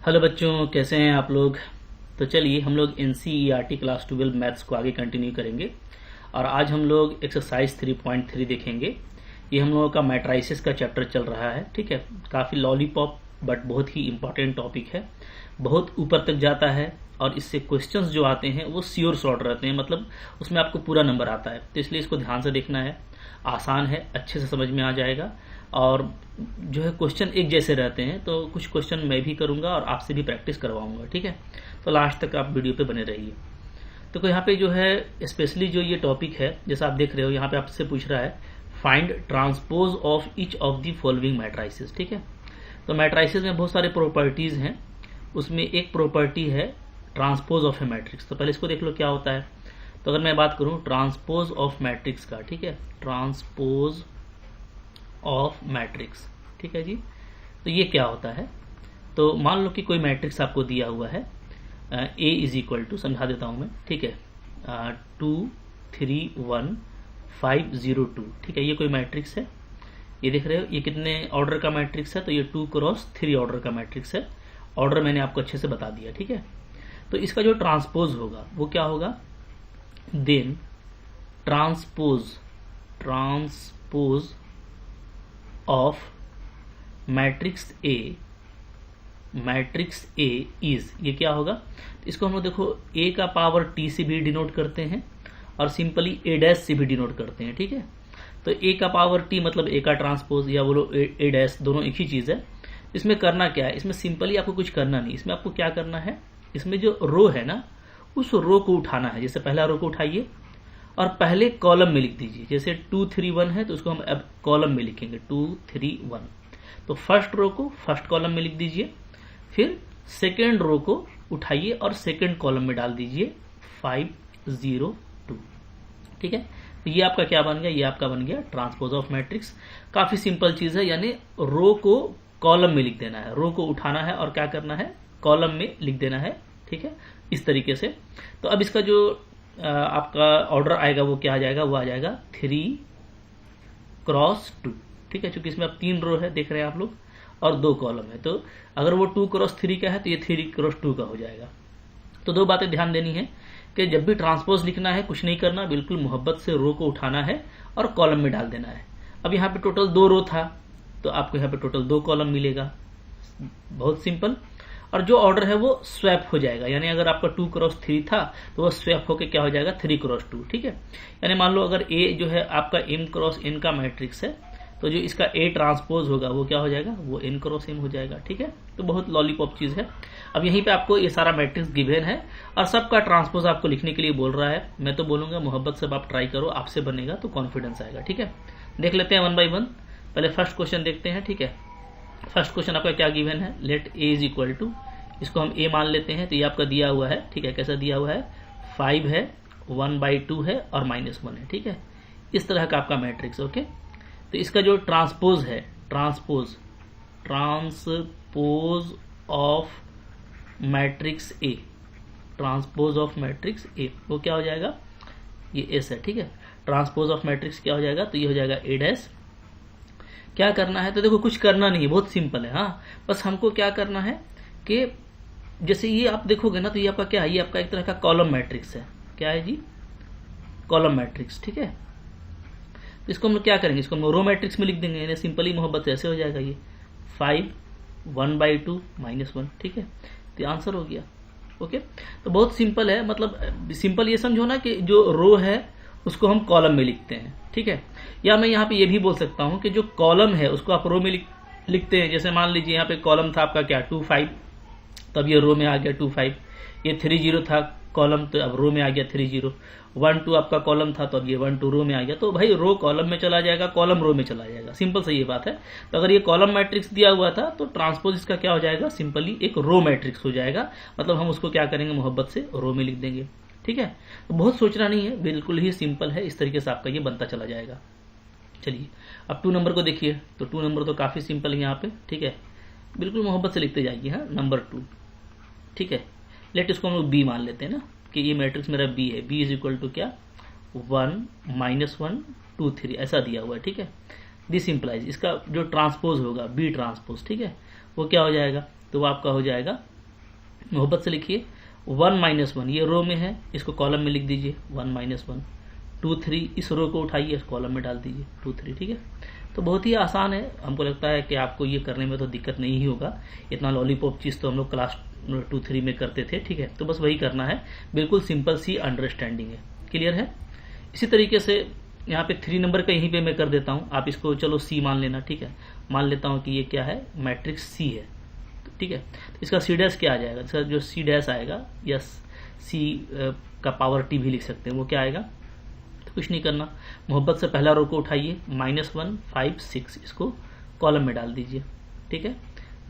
Hello बच्चों, कैसे हैं आप लोग। तो चलिए हम लोग NCERT क्लास 12 मैथ्स को आगे कंटिन्यू करेंगे और आज हम लोग एक्सरसाइज 3.3 देखेंगे। ये हम लोगों का मैट्राइसिस का चैप्टर चल रहा है। ठीक है, काफ़ी लॉलीपॉप बट बहुत ही इम्पोर्टेंट टॉपिक है, बहुत ऊपर तक जाता है और इससे क्वेश्चंस जो आते हैं वो श्योर शॉर्ट रहते हैं, मतलब उसमें आपको पूरा नंबर आता है। तो इसलिए इसको ध्यान से देखना है, आसान है, अच्छे से समझ में आ जाएगा और जो है क्वेश्चन एक जैसे रहते हैं। तो कुछ क्वेश्चन मैं भी करूंगा और आपसे भी प्रैक्टिस करवाऊंगा। ठीक है, तो लास्ट तक आप वीडियो पे बने रहिए। तो यहाँ पे जो है स्पेशली जो ये टॉपिक है, जैसा आप देख रहे हो यहाँ पे आपसे पूछ रहा है find transpose of each of the following matrices. ठीक है, तो मैट्राइसिस में बहुत सारे प्रॉपर्टीज हैं, उसमें एक प्रॉपर्टी है ट्रांसपोज ऑफ ए मैट्रिक्स। तो पहले इसको देख लो क्या होता है। तो अगर मैं बात करूं ट्रांसपोज ऑफ मैट्रिक्स का, ठीक है, ट्रांसपोज ऑफ मैट्रिक्स, ठीक है जी। तो ये क्या होता है, तो मान लो कि कोई मैट्रिक्स आपको दिया हुआ है ए इज इक्वल टू, समझा देता हूं मैं, ठीक है, 2 3 1 5 0 2। ठीक है, ये कोई मैट्रिक्स है, ये देख रहे हो ये कितने ऑर्डर का मैट्रिक्स है, तो ये 2 क्रॉस 3 ऑर्डर का मैट्रिक्स है। ऑर्डर मैंने आपको अच्छे से बता दिया। ठीक है, तो इसका जो ट्रांसपोज होगा वो क्या होगा, then transpose of matrix A is, ये क्या होगा, तो इसको हम लोग देखो ए का पावर टी से भी डिनोट करते हैं और सिंपली ए डैश से भी डिनोट करते हैं। ठीक है, तो ए का पावर टी मतलब ए का ट्रांसपोज, या बोलो ए डैश, दोनों एक ही चीज है। इसमें करना क्या है, इसमें सिंपली आपको कुछ करना नहीं, इसमें आपको क्या करना है, इसमें जो रो है ना उस रो को उठाना है। जैसे पहला रो को उठाइए और पहले कॉलम में लिख दीजिए। जैसे 2 3 1 है तो उसको हम अब कॉलम में लिखेंगे 2 3 1। तो फर्स्ट रो को फर्स्ट कॉलम में लिख दीजिए, फिर सेकेंड रो को उठाइए और सेकेंड कॉलम में डाल दीजिए 5 0 2। ठीक है, तो ये आपका क्या बन गया, ये आपका बन गया ट्रांसपोज ऑफ मैट्रिक्स। काफी सिंपल चीज है, यानी रो को कॉलम में लिख देना है, रो को उठाना है और क्या करना है, कॉलम में लिख देना है। ठीक है, इस तरीके से। तो अब इसका जो आपका ऑर्डर आएगा वो क्या आ जाएगा, वो आ जाएगा 3 क्रॉस 2। ठीक है, चूंकि इसमें अब 3 रो है देख रहे हैं आप लोग और 2 कॉलम है, तो अगर वो 2 क्रॉस 3 का है तो ये 3 क्रॉस 2 का हो जाएगा। तो 2 बातें ध्यान देनी है कि जब भी ट्रांसपोज लिखना है कुछ नहीं करना, बिल्कुल मोहब्बत से रो को उठाना है और कॉलम में डाल देना है। अब यहाँ पे टोटल 2 रो था तो आपको यहाँ पे टोटल 2 कॉलम मिलेगा, बहुत सिंपल। और जो ऑर्डर है वो स्वैप हो जाएगा, यानी अगर आपका 2 क्रॉस 3 था तो वो स्वैप होकर क्या हो जाएगा 3 क्रॉस 2। ठीक है, यानी मान लो अगर ए जो है आपका m क्रॉस n का मैट्रिक्स है तो जो इसका ए ट्रांसपोज होगा वो क्या हो जाएगा, वो n क्रॉस m हो जाएगा। ठीक है, तो बहुत लॉलीपॉप चीज है। अब यहीं पे आपको ये सारा मैट्रिक्स गिवन है और सबका ट्रांसपोज आपको लिखने के लिए बोल रहा है। मैं तो बोलूंगा मोहब्बत से आप ट्राई करो, आपसे बनेगा तो कॉन्फिडेंस आएगा। ठीक है, देख लेते हैं 1 बाई 1। पहले फर्स्ट क्वेश्चन देखते हैं। ठीक है, फर्स्ट क्वेश्चन आपका क्या गिवन है, let A is equal to, इसको हम ए मान लेते हैं, तो ये आपका दिया हुआ है। ठीक है, कैसा दिया हुआ है, 5 है, 1/2 है और -1 है। ठीक है, इस तरह का आपका मैट्रिक्स। ओके, तो इसका जो ट्रांसपोज है, transpose of matrix A, transpose of matrix ए, वो क्या हो जाएगा, ये एस है। ठीक है, ट्रांसपोज ऑफ मैट्रिक्स क्या हो जाएगा, तो ये हो जाएगा ए डैश। क्या करना है, तो देखो कुछ करना नहीं है, बहुत सिंपल है। हाँ, बस हमको क्या करना है कि जैसे ये आप देखोगे ना तो ये आपका क्या है, ये आपका एक तरह का कॉलम मैट्रिक्स है। क्या है जी, कॉलम मैट्रिक्स। ठीक है, तो इसको हम लोग क्या करेंगे, इसको हम रो मैट्रिक्स में लिख देंगे, यानी सिंपली मोहब्बत से ऐसे हो जाएगा ये 5 1/2 -1। ठीक है, तो आंसर हो गया। ओके, तो बहुत सिंपल है, मतलब सिंपल ये समझो ना कि जो रो है उसको हम कॉलम में लिखते हैं। ठीक है, या मैं यहाँ पे ये भी बोल सकता हूँ कि जो कॉलम है उसको आप रो में लिखते हैं। जैसे मान लीजिए यहाँ पे कॉलम था आपका क्या 2 5, तब ये रो में आ गया 2 5। ये 3 0 था कॉलम, तो अब रो में आ गया 3 0। 1 2 आपका कॉलम था तो अब ये 1 2 रो में आ गया। तो भाई रो कॉलम में चला जाएगा, कॉलम रो में चला जाएगा, सिंपल सा ये बात है। तो अगर ये कॉलम मैट्रिक्स दिया हुआ था तो ट्रांसपोज इसका क्या हो जाएगा, सिंपली एक रो मैट्रिक्स हो जाएगा। मतलब हम उसको क्या करेंगे, मोहब्बत से रो में लिख देंगे। ठीक है, तो बहुत सोचना नहीं है, बिल्कुल ही सिंपल है। इस तरीके से आपका ये बनता चला जाएगा। चलिए अब 2 नंबर को देखिए, तो 2 नंबर तो काफी सिंपल है यहाँ पे। ठीक है, बिल्कुल मोहब्बत से लिखते जाइए। हाँ, नंबर 2। ठीक है, लेट इसको हम लोग बी मान लेते हैं ना कि ये मैट्रिक्स मेरा बी है। बी इज इक्वल टू क्या, 1 -1 2 3 ऐसा दिया हुआ है। ठीक है, दिस इंप्लाइज इसका जो ट्रांसपोज होगा बी ट्रांसपोज, ठीक है, वो क्या हो जाएगा, तो वो आपका हो जाएगा मोहब्बत से लिखिए 1 - 1 ये रो में है, इसको कॉलम में लिख दीजिए 1 - 1। 2 3 इस रो को उठाइए, इस कॉलम में डाल दीजिए 2 3। ठीक है, तो बहुत ही आसान है। हमको लगता है कि आपको ये करने में तो दिक्कत नहीं ही होगा, इतना लॉलीपॉप चीज़ तो हम लोग क्लास 2 3 में करते थे। ठीक है, तो बस वही करना है, बिल्कुल सिंपल सी अंडरस्टैंडिंग है। क्लियर है? इसी तरीके से यहाँ पे 3 नंबर का यहीं पे मैं कर देता हूँ, आप इसको चलो सी मान लेना। ठीक है, मान लेता हूँ कि ये क्या है, मैट्रिक्स सी है। ठीक है, तो इसका सी डैश क्या आ जाएगा, इसका जो सी डैश आएगा या सी का पावर टी भी लिख सकते हैं, वो क्या आएगा, तो कुछ नहीं करना, मोहब्बत से पहला रो को उठाइए -1 5 6 इसको कॉलम में डाल दीजिए। ठीक है,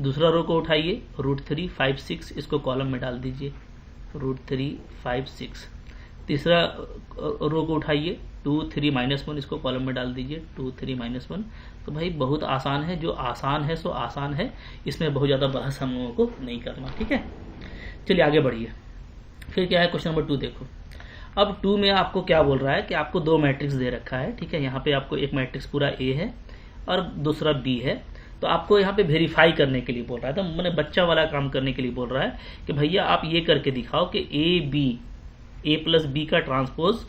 दूसरा रो को उठाइए √3 5 6 इसको कॉलम में डाल दीजिए √3 5 6। तीसरा रो को उठाइए 2 3 -1 इसको कॉलम में डाल दीजिए 2 3 -1। तो भाई बहुत आसान है, जो आसान है सो आसान है, इसमें बहुत ज़्यादा बहस हम लोगों को नहीं करना। ठीक है, चलिए आगे बढ़िए। फिर क्या है, क्वेश्चन नंबर 2 देखो। अब 2 में आपको क्या बोल रहा है कि आपको 2 मैट्रिक्स दे रखा है। ठीक है, यहाँ पे आपको एक मैट्रिक्स पूरा ए है और दूसरा बी है, तो आपको यहाँ पे वेरीफाई करने के लिए बोल रहा है, तो मैंने बच्चा वाला काम करने के लिए बोल रहा है कि भैया आप ये करके दिखाओ कि ए प्लस बी का transpose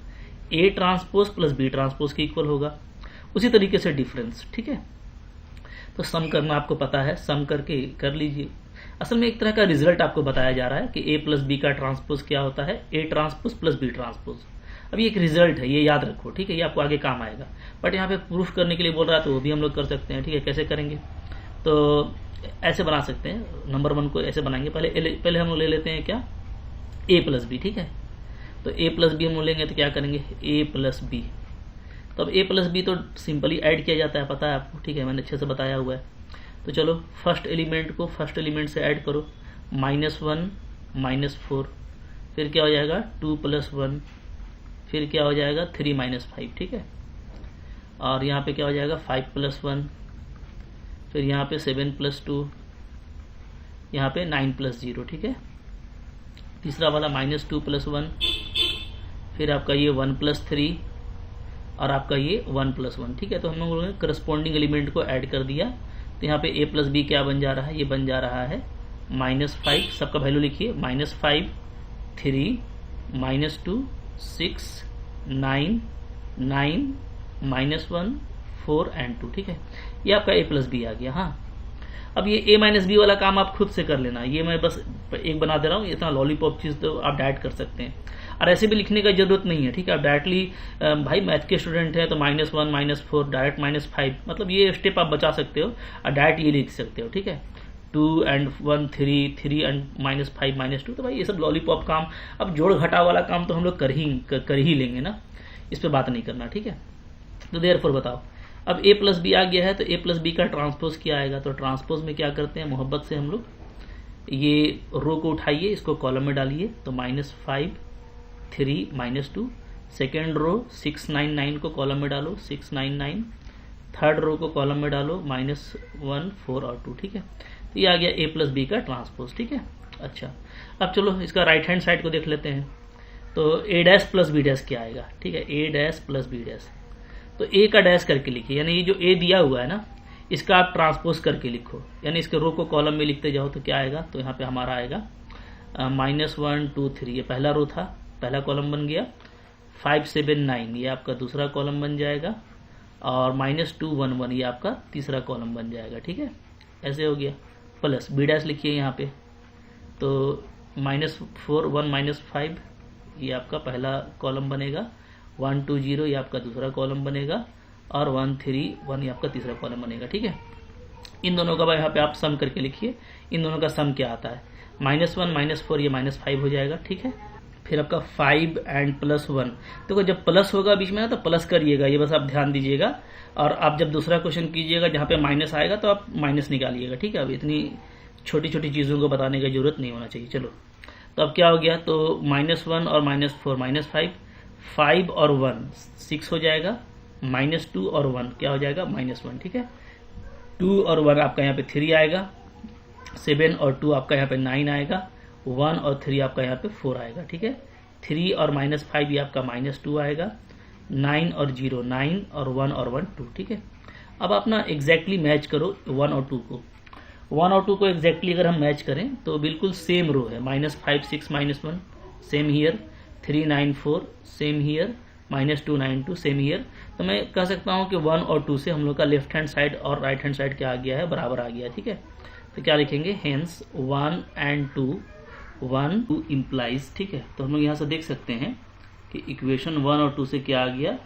A transpose plus B transpose के इक्वल होगा। उसी तरीके से डिफरेंस। ठीक है, तो सम करना आपको पता है, सम करके कर लीजिए। असल में एक तरह का रिजल्ट आपको बताया जा रहा है कि ए प्लस बी का ट्रांसपोज क्या होता है, A transpose plus B transpose. अब ये एक रिजल्ट है, ये याद रखो। ठीक है, ये आपको आगे काम आएगा, बट यहाँ पे प्रूफ करने के लिए बोल रहा है तो वो भी हम लोग कर सकते हैं। ठीक है, कैसे करेंगे, तो ऐसे बना सकते हैं। नंबर 1 को ऐसे बनाएंगे, पहले हम लोग ले लेते हैं क्या, ए प्लस बी। ठीक है, तो ए प्लस बी हम लोग लेंगे तो क्या करेंगे, ए प्लस बी। तो अब ए प्लस बी तो सिंपली ऐड किया जाता है, पता है आपको। ठीक है, मैंने अच्छे से बताया हुआ है। तो चलो फर्स्ट एलिमेंट को फर्स्ट एलिमेंट से ऐड करो, -1 -4, फिर क्या हो जाएगा 2 + 1, फिर क्या हो जाएगा 3 - 5। ठीक है, और यहाँ पे क्या हो जाएगा 5 + 1, फिर यहाँ पे 7 + 2, यहाँ पे 9 + 0। ठीक है, तीसरा वाला -2 + 1, फिर आपका ये 1 + 3 और आपका ये 1 + 1। ठीक है, तो हम लोगों ने करस्पॉन्डिंग एलिमेंट को ऐड कर दिया, तो यहाँ पे ए प्लस बी क्या बन जा रहा है, ये बन जा रहा है -5, सबका वैल्यू लिखिए, -5 3 -2 6 9 9 -1 4 and 2। ठीक है, ये आपका ए प्लस बी आ गया। हाँ, अब ये ए माइनस बी वाला काम आप खुद से कर लेना, ये मैं बस एक बना दे रहा हूँ। इतना लॉलीपॉप चीज़ तो आप डायरेक्ट कर सकते हैं, और ऐसे भी लिखने का जरूरत नहीं है। ठीक है, आप डायरेक्टली भाई मैथ के स्टूडेंट हैं तो -1 -4 डायरेक्ट -5, मतलब ये स्टेप आप बचा सकते हो और डायरेक्ट ये लिख सकते हो। ठीक है, 2 and 1 3 3 and -5 -2, तो भाई ये सब लॉलीपॉप काम, अब जोड़ घटाव वाला काम तो हम लोग कर ही लेंगे ना, इस पर बात नहीं करना। ठीक है, तो देयरफॉर बताओ, अब ए प्लस बी आ गया है, तो ए प्लस बी का ट्रांसपोज क्या आएगा, तो ट्रांसपोज में क्या करते हैं, मोहब्बत से हम लोग ये रो को उठाइए, इसको कॉलम में डालिए, तो -5 3 -2, सेकेंड रो 6 9 9 को कॉलम में डालो 6 9 9, थर्ड रो को कॉलम में डालो -1 4 और 2। ठीक है, तो ये आ गया ए प्लस बी का ट्रांसपोज। ठीक है, अच्छा अब चलो इसका राइट हैंड साइड को देख लेते हैं, तो ए डैश प्लस बी डैश क्या आएगा। ठीक है, ए डैश प्लस बी डैश, तो ए का डैश करके लिखिए, यानी ये जो ए दिया हुआ है ना, इसका आप ट्रांसपोज करके लिखो, यानी इसके रो को कॉलम में लिखते जाओ, तो क्या आएगा, तो यहाँ पे हमारा आएगा -1 2 3, ये पहला रो था, पहला कॉलम बन गया, 5 7 9 ये आपका दूसरा कॉलम बन जाएगा, और -2 1 1 ये आपका तीसरा कॉलम बन जाएगा। ठीक है, ऐसे हो गया, प्लस बी डैश लिखिए यहाँ पे, तो -4 1 -5 ये आपका पहला कॉलम बनेगा, 1 2 0 ये आपका दूसरा कॉलम बनेगा, और 1 3 1 ये आपका तीसरा कॉलम बनेगा। ठीक है, इन दोनों का यहाँ पे आप सम करके लिखिए, इन दोनों का सम क्या आता है, -1 -4 ये -5 हो जाएगा। ठीक है, फिर आपका 5 and +1, देखो जब प्लस होगा बीच में ना तो प्लस करिएगा, ये बस आप ध्यान दीजिएगा, और आप जब दूसरा क्वेश्चन कीजिएगा जहाँ पे माइनस आएगा तो आप माइनस निकालिएगा। ठीक है, अब इतनी छोटी छोटी चीज़ों को बताने की जरूरत नहीं होना चाहिए। चलो, तो अब क्या हो गया, तो -1 और -4 -5, 5 और 1 6 हो जाएगा, -2 और 1 क्या हो जाएगा, -1। ठीक है, 2 और 1 आपका यहाँ पे 3 आएगा, 7 और 2 आपका यहाँ पे 9 आएगा, 1 और 3 आपका यहाँ पे 4 आएगा। ठीक है, 3 और -5 ये आपका -2 आएगा, 9 और 0 9, और 1 और 1 2। ठीक है, अब आप ना एग्जैक्टली मैच करो 1 और 2 को, 1 और 2 को एग्जैक्टली अगर हम मैच करें तो बिल्कुल सेम रो है, -5 6 -1 same here, 3 9 4 same here, -2 9 2 same here. तो मैं कह सकता हूं कि 1 और 2 से हम लोग का लेफ्ट हैंड साइड और राइट हैंड साइड क्या आ गया है, बराबर आ गया है। ठीक है, तो क्या लिखेंगे, हेंस 1 and 2 1 2 इम्प्लाइज। ठीक है, तो हम लोग यहाँ से देख सकते हैं कि इक्वेशन 1 और 2 से क्या आ गया,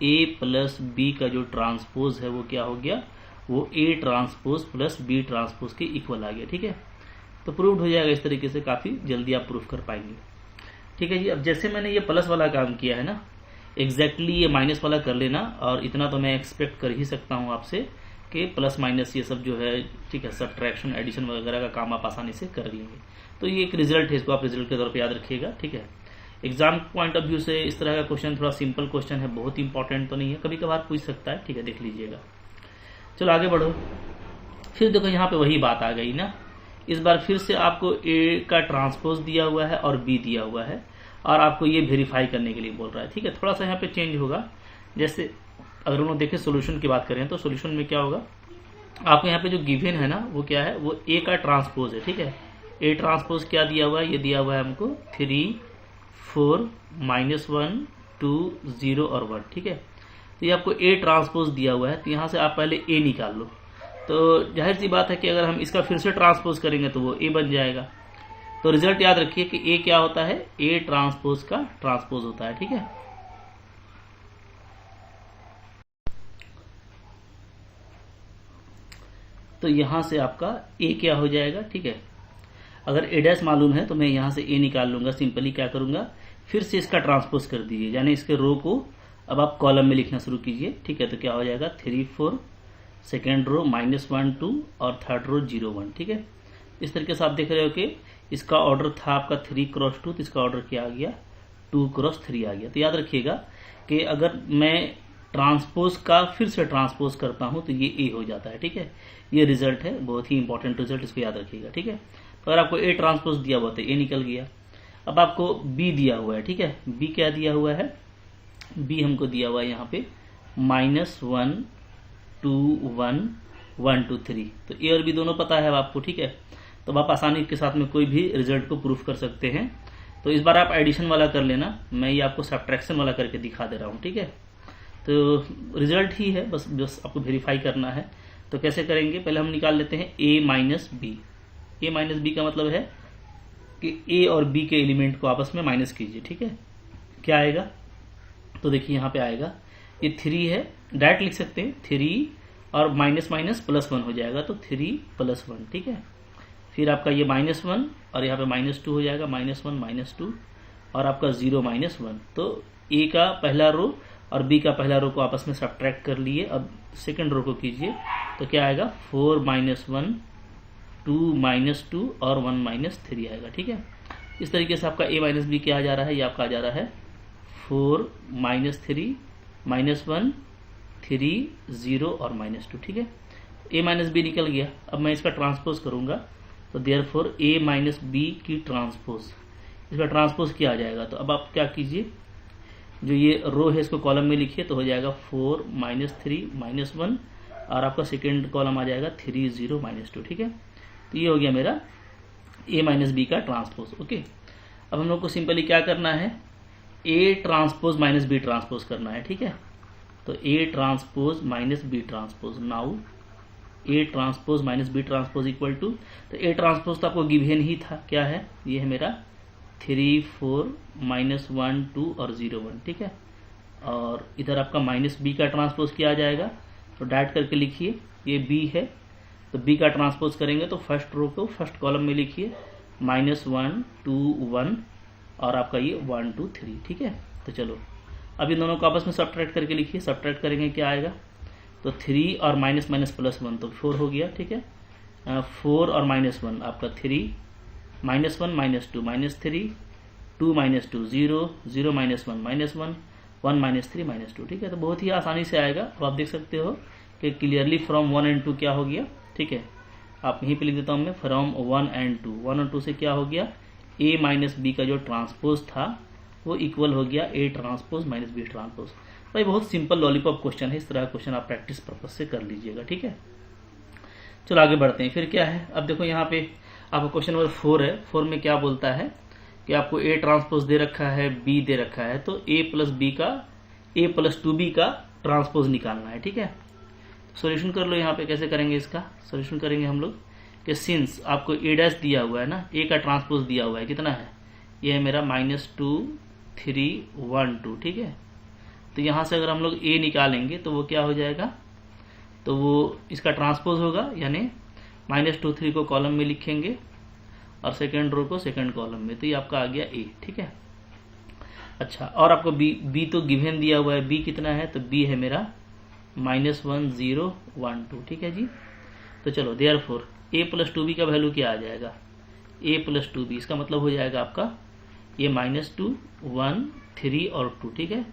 a प्लस बी का जो ट्रांसपोज है वो क्या हो गया, वो a transpose plus b transpose के इक्वल आ गया। ठीक है, तो प्रूव्ड हो जाएगा इस तरीके से, काफी जल्दी आप प्रूफ कर पाएंगे। ठीक है जी, अब जैसे मैंने ये प्लस वाला काम किया है ना, एग्जैक्टली ये माइनस वाला कर लेना, और इतना तो मैं एक्सपेक्ट कर ही सकता हूँ आपसे कि प्लस माइनस ये सब जो है, ठीक है, सब्ट्रैक्शन एडिशन वगैरह का काम आप आसानी से कर लेंगे। तो ये एक रिजल्ट है, इसको आप रिजल्ट के तौर पर याद रखिएगा। ठीक है, एग्जाम पॉइंट ऑफ व्यू से इस तरह का क्वेश्चन थोड़ा सिंपल क्वेश्चन है, बहुत इंपॉर्टेंट तो नहीं है, कभी कभार पूछ सकता है। ठीक है, देख लीजिएगा। चलो आगे बढ़ो। फिर देखो यहाँ पे वही बात आ गई ना, इस बार फिर से आपको ए का ट्रांसपोज दिया हुआ है और बी दिया हुआ है, और आपको ये वेरीफाई करने के लिए बोल रहा है। ठीक है, थोड़ा सा यहाँ पे चेंज होगा। जैसे अगर हम लोग देखें सोल्यूशन की बात करें तो सोल्यूशन में क्या होगा, आपको यहाँ पे जो गिवन है ना वो क्या है, वो ए का ट्रांसपोज है। ठीक है, ए ट्रांसपोज क्या दिया हुआ है, ये दिया हुआ है हमको 3 4 -1 2 0 और 1। ठीक है, तो ये आपको ए ट्रांसपोज दिया हुआ है, तो यहाँ से आप पहले ए निकाल लो। तो जाहिर सी बात है कि अगर हम इसका फिर से ट्रांसपोज करेंगे तो वो ए बन जाएगा। तो रिजल्ट याद रखिए कि ए क्या होता है, ए ट्रांसपोज का ट्रांसपोज होता है। ठीक है, तो यहां से आपका ए क्या हो जाएगा। ठीक है, अगर ए डैश मालूम है तो मैं यहां से ए निकाल लूंगा। सिंपली क्या करूंगा, फिर से इसका ट्रांसपोज कर दीजिए, यानी इसके रो को अब आप कॉलम में लिखना शुरू कीजिए। ठीक है, तो क्या हो जाएगा, 3 4, सेकेंड रो -1 2 और थर्ड रो 0 1। ठीक है, इस तरीके से आप देख रहे हो कि इसका ऑर्डर था आपका 3 क्रॉस 2, तो इसका ऑर्डर क्या आ गया, 2 क्रॉस 3 आ गया। तो याद रखिएगा कि अगर मैं ट्रांसपोज का फिर से ट्रांसपोज करता हूं तो ये ए हो जाता है। ठीक है, ये रिजल्ट है, बहुत ही इंपॉर्टेंट रिजल्ट, इसको याद रखिएगा। ठीक है, तो अगर आपको ए ट्रांसपोज दिया हुआ तो ए निकल गया। अब आपको बी दिया हुआ है। ठीक है, बी क्या दिया हुआ है, बी हमको दिया हुआ है यहाँ पे -1 2 1 1 2 3। तो ए और बी दोनों पता है आपको। ठीक है, तो आप आसानी के साथ में कोई भी रिजल्ट को प्रूफ कर सकते हैं। तो इस बार आप एडिशन वाला कर लेना, मैं ये आपको सब्ट्रैक्शन वाला करके दिखा दे रहा हूँ। ठीक है, तो रिजल्ट ही है, बस आपको वेरीफाई करना है। तो कैसे करेंगे, पहले हम निकाल लेते हैं a minus B. A minus B का मतलब है कि ए और बी के एलिमेंट को आपस में माइनस कीजिए। ठीक है, क्या आएगा, तो देखिए यहाँ पे आएगा, ये 3 है, डायरेक्ट लिख सकते हैं 3 और माइनस माइनस +1 हो जाएगा, तो 3 + 1। ठीक है, फिर आपका ये -1 और यहाँ पे -2 हो जाएगा, -1 -2 और आपका 0 -1। तो ए का पहला रो और बी का पहला रो को आपस में सब्ट्रैक्ट कर लिए। अब सेकंड रो को कीजिए, तो क्या आएगा, 4 -1 2 -2 और 1 -3 आएगा। ठीक है, इस तरीके से आपका a माइनस बी क्या आ जा रहा है, ये आपका आ जा रहा है 4 -3 -1 3 0 और -2। ठीक है, a माइनस बी निकल गया। अब मैं इसका ट्रांसपोज करूंगा, तो देयरफॉर a माइनस बी की ट्रांसपोज, इसका ट्रांसपोज क्या आ जाएगा। तो अब आप क्या कीजिए, जो ये रो है इसको कॉलम में लिखिए, तो हो जाएगा 4 -3 -1 और आपका सेकेंड कॉलम आ जाएगा 3 0 -2। ठीक है, तो ये हो गया मेरा a माइनस बी का ट्रांसपोज। ओके, अब हम लोग को सिंपली क्या करना है, a transpose minus B transpose करना है। ठीक है, तो a transpose minus B transpose, now a transpose minus B transpose equal to, तो a ट्रांसपोज तो आपको गिवन ही था, क्या है, ये है मेरा 3 4 -1 2 और 0 1। ठीक है, और इधर आपका माइनस बी का ट्रांसपोज क्या आ जाएगा, तो डायरेक्ट करके लिखिए, ये b है, तो b का ट्रांसपोज करेंगे तो फर्स्ट रो को फर्स्ट कॉलम में लिखिए, -1 2 1 और आपका ये 1 2 3। ठीक है, तो चलो अब इन दोनों को आपस में सब्ट्रैक्ट करके लिखिए, सब्ट्रैक्ट करेंगे क्या आएगा, तो 3 और माइनस माइनस +1 तो 4 हो गया। ठीक है, 4 और -1 आपका 3 -1 -2 -3 2 -2 0 0 -1 -1 1 -3 -2। ठीक है, तो बहुत ही आसानी से आएगा। अब आप देख सकते हो कि क्लियरली फ्रॉम 1 and 2 क्या हो गया। ठीक है, आप यहीं पे लिख देता हूं मैं, फ्रॉम 1 and 2, 1 और 2 से क्या हो गया, a माइनस बी का जो ट्रांसपोज था वो इक्वल हो गया a transpose minus B transpose. भाई बहुत सिंपल लॉलीपॉप क्वेश्चन है, इस तरह का क्वेश्चन आप प्रैक्टिस पर्पज से कर लीजिएगा। ठीक है, चलो आगे बढ़ते हैं। फिर क्या है, अब देखो यहाँ पे आपका क्वेश्चन नंबर 4 है। 4 में क्या बोलता है कि आपको ए ट्रांसपोज दे रखा है, बी दे रखा है, तो ए प्लस 2b का ट्रांसपोज निकालना है। ठीक है, सॉल्यूशन कर लो। यहाँ पे कैसे करेंगे, इसका सॉल्यूशन करेंगे हम लोग कि सिंस आपको ए डैश दिया हुआ है ना, ए का ट्रांसपोज दिया हुआ है, कितना है, ये है मेरा -2 3 1 2। ठीक है, तो यहाँ से अगर हम लोग ए निकालेंगे तो वो क्या हो जाएगा, तो वो इसका ट्रांसपोज होगा, यानी -2 3 को कॉलम में लिखेंगे और सेकेंड रो को सेकेंड कॉलम में, तो ये आपका आ गया ए। ठीक है, अच्छा, और आपको बी तो गिवन दिया हुआ है, बी कितना है, तो बी है मेरा -1 0 1 2। ठीक है जी, तो चलो देयरफॉर a प्लस 2b का वैल्यू क्या आ जाएगा, a प्लस 2b, इसका मतलब हो जाएगा आपका ये -2 1 3 और 2। ठीक है,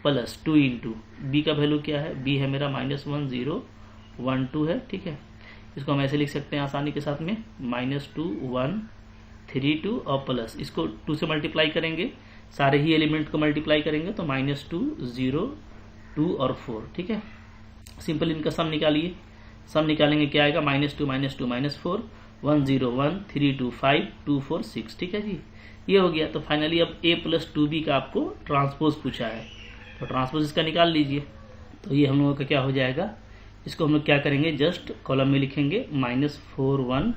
प्लस 2 इंटू बी का वैल्यू क्या है, b है मेरा -1 0 1 2 है। ठीक है, इसको हम ऐसे लिख सकते हैं आसानी के साथ में, -2 1 3 2 और प्लस इसको 2 से मल्टीप्लाई करेंगे, सारे ही एलिमेंट को मल्टीप्लाई करेंगे तो -2 0 2 और 4। ठीक है, सिंपल इनका सम निकालिए, सम निकालेंगे क्या आएगा, -2 -2 -4 1 0 1 3 2 5 2 4 6। ठीक है जी, ये हो गया। तो फाइनली अब a प्लस 2b का आपको ट्रांसपोज पूछा है, तो ट्रांसपोज इसका निकाल लीजिए। तो ये हम लोगों का क्या हो जाएगा, इसको हम लोग क्या करेंगे, जस्ट कॉलम में लिखेंगे -4 1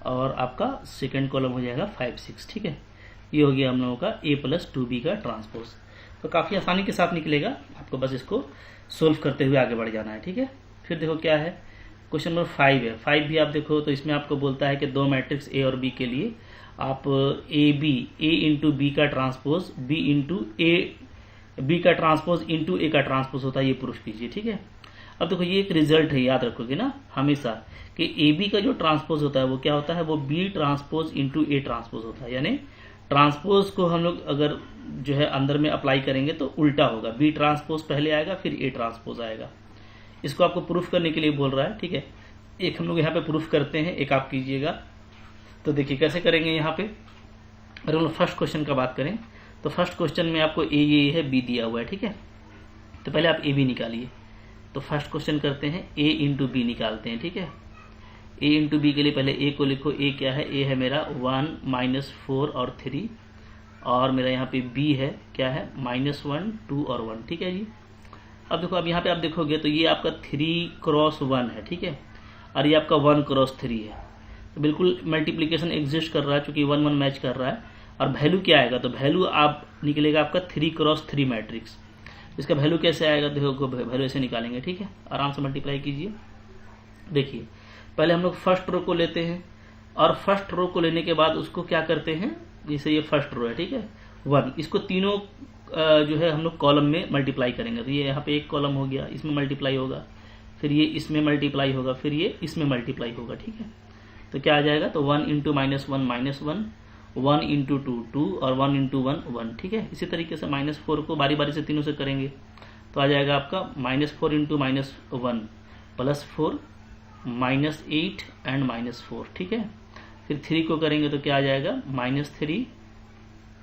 और आपका सेकेंड कॉलम हो जाएगा 5 6। ठीक है, ये हो गया हम लोगों का a प्लस 2b का ट्रांसपोज। तो काफ़ी आसानी के साथ निकलेगा, आपको बस इसको सोल्व करते हुए आगे बढ़ जाना है। ठीक है, फिर देखो क्या है, क्वेश्चन नंबर 5 है। 5 भी आप देखो तो इसमें आपको बोलता है कि दो मैट्रिक्स ए और बी के लिए आप ए इंटू बी का ट्रांसपोज बी का ट्रांसपोज इंटू ए का ट्रांसपोज होता है, ये प्रूफ कीजिए। ठीक है, अब देखो ये एक रिजल्ट है, याद रखोगे ना हमेशा कि ए बी का जो ट्रांसपोज होता है वो क्या होता है, वो B transpose into A transpose होता है। यानी ट्रांसपोज को हम लोग अगर जो है अंदर में अप्लाई करेंगे तो उल्टा होगा, बी ट्रांसपोज पहले आएगा फिर ए ट्रांसपोज आएगा। इसको आपको प्रूफ करने के लिए बोल रहा है। ठीक है, एक हम लोग यहाँ पे प्रूफ करते हैं, एक आप कीजिएगा। तो देखिए कैसे करेंगे। यहाँ पे अगर हम लोग फर्स्ट क्वेश्चन का बात करें तो फर्स्ट क्वेश्चन में आपको ए ये है, बी दिया हुआ है। ठीक है, तो पहले आप ए बी निकालिए। तो फर्स्ट क्वेश्चन करते हैं, ए इंटू बी निकालते हैं। ठीक है, ए इंटू बी के लिए पहले ए को लिखो, ए क्या है, ए है मेरा 1 -4 और 3, और मेरा यहाँ पे बी है क्या है, -1 2 और 1। ठीक है जी, अब देखो, अब यहाँ पे आप देखोगे तो ये आपका 3 क्रॉस 1 है। ठीक है, और ये आपका 1 क्रॉस 3 है, तो बिल्कुल मल्टीप्लीकेशन एग्जिस्ट कर रहा है, चूंकि 1 1 मैच कर रहा है। और वैल्यू क्या आएगा, तो वैल्यू आप निकलेगा आपका 3 क्रॉस 3 मैट्रिक्स। इसका वैल्यू कैसे आएगा, देखो वैल्यू ऐसे निकालेंगे। ठीक है, आराम से मल्टीप्लाई कीजिए। देखिए पहले हम लोग फर्स्ट रो को लेते हैं, और फर्स्ट रो को लेने के बाद उसको क्या करते हैं, जैसे ये फर्स्ट रो है, ठीक है 1, इसको तीनों जो है हम लोग कॉलम में मल्टीप्लाई करेंगे। तो ये यहाँ पे एक कॉलम हो गया, इसमें मल्टीप्लाई होगा, फिर ये इसमें मल्टीप्लाई होगा, फिर ये इसमें मल्टीप्लाई होगा। ठीक है, तो क्या आ जाएगा, तो 1 इंटू -1 -1 1 इंटू 2 2 और 1 इंटू 1 1। ठीक है, इसी तरीके से -4 को बारी बारी से तीनों से करेंगे तो आ जाएगा आपका -4 इंटू -1 +4 -8 एंड -4। ठीक है, फिर 3 को करेंगे तो क्या आ जाएगा, -3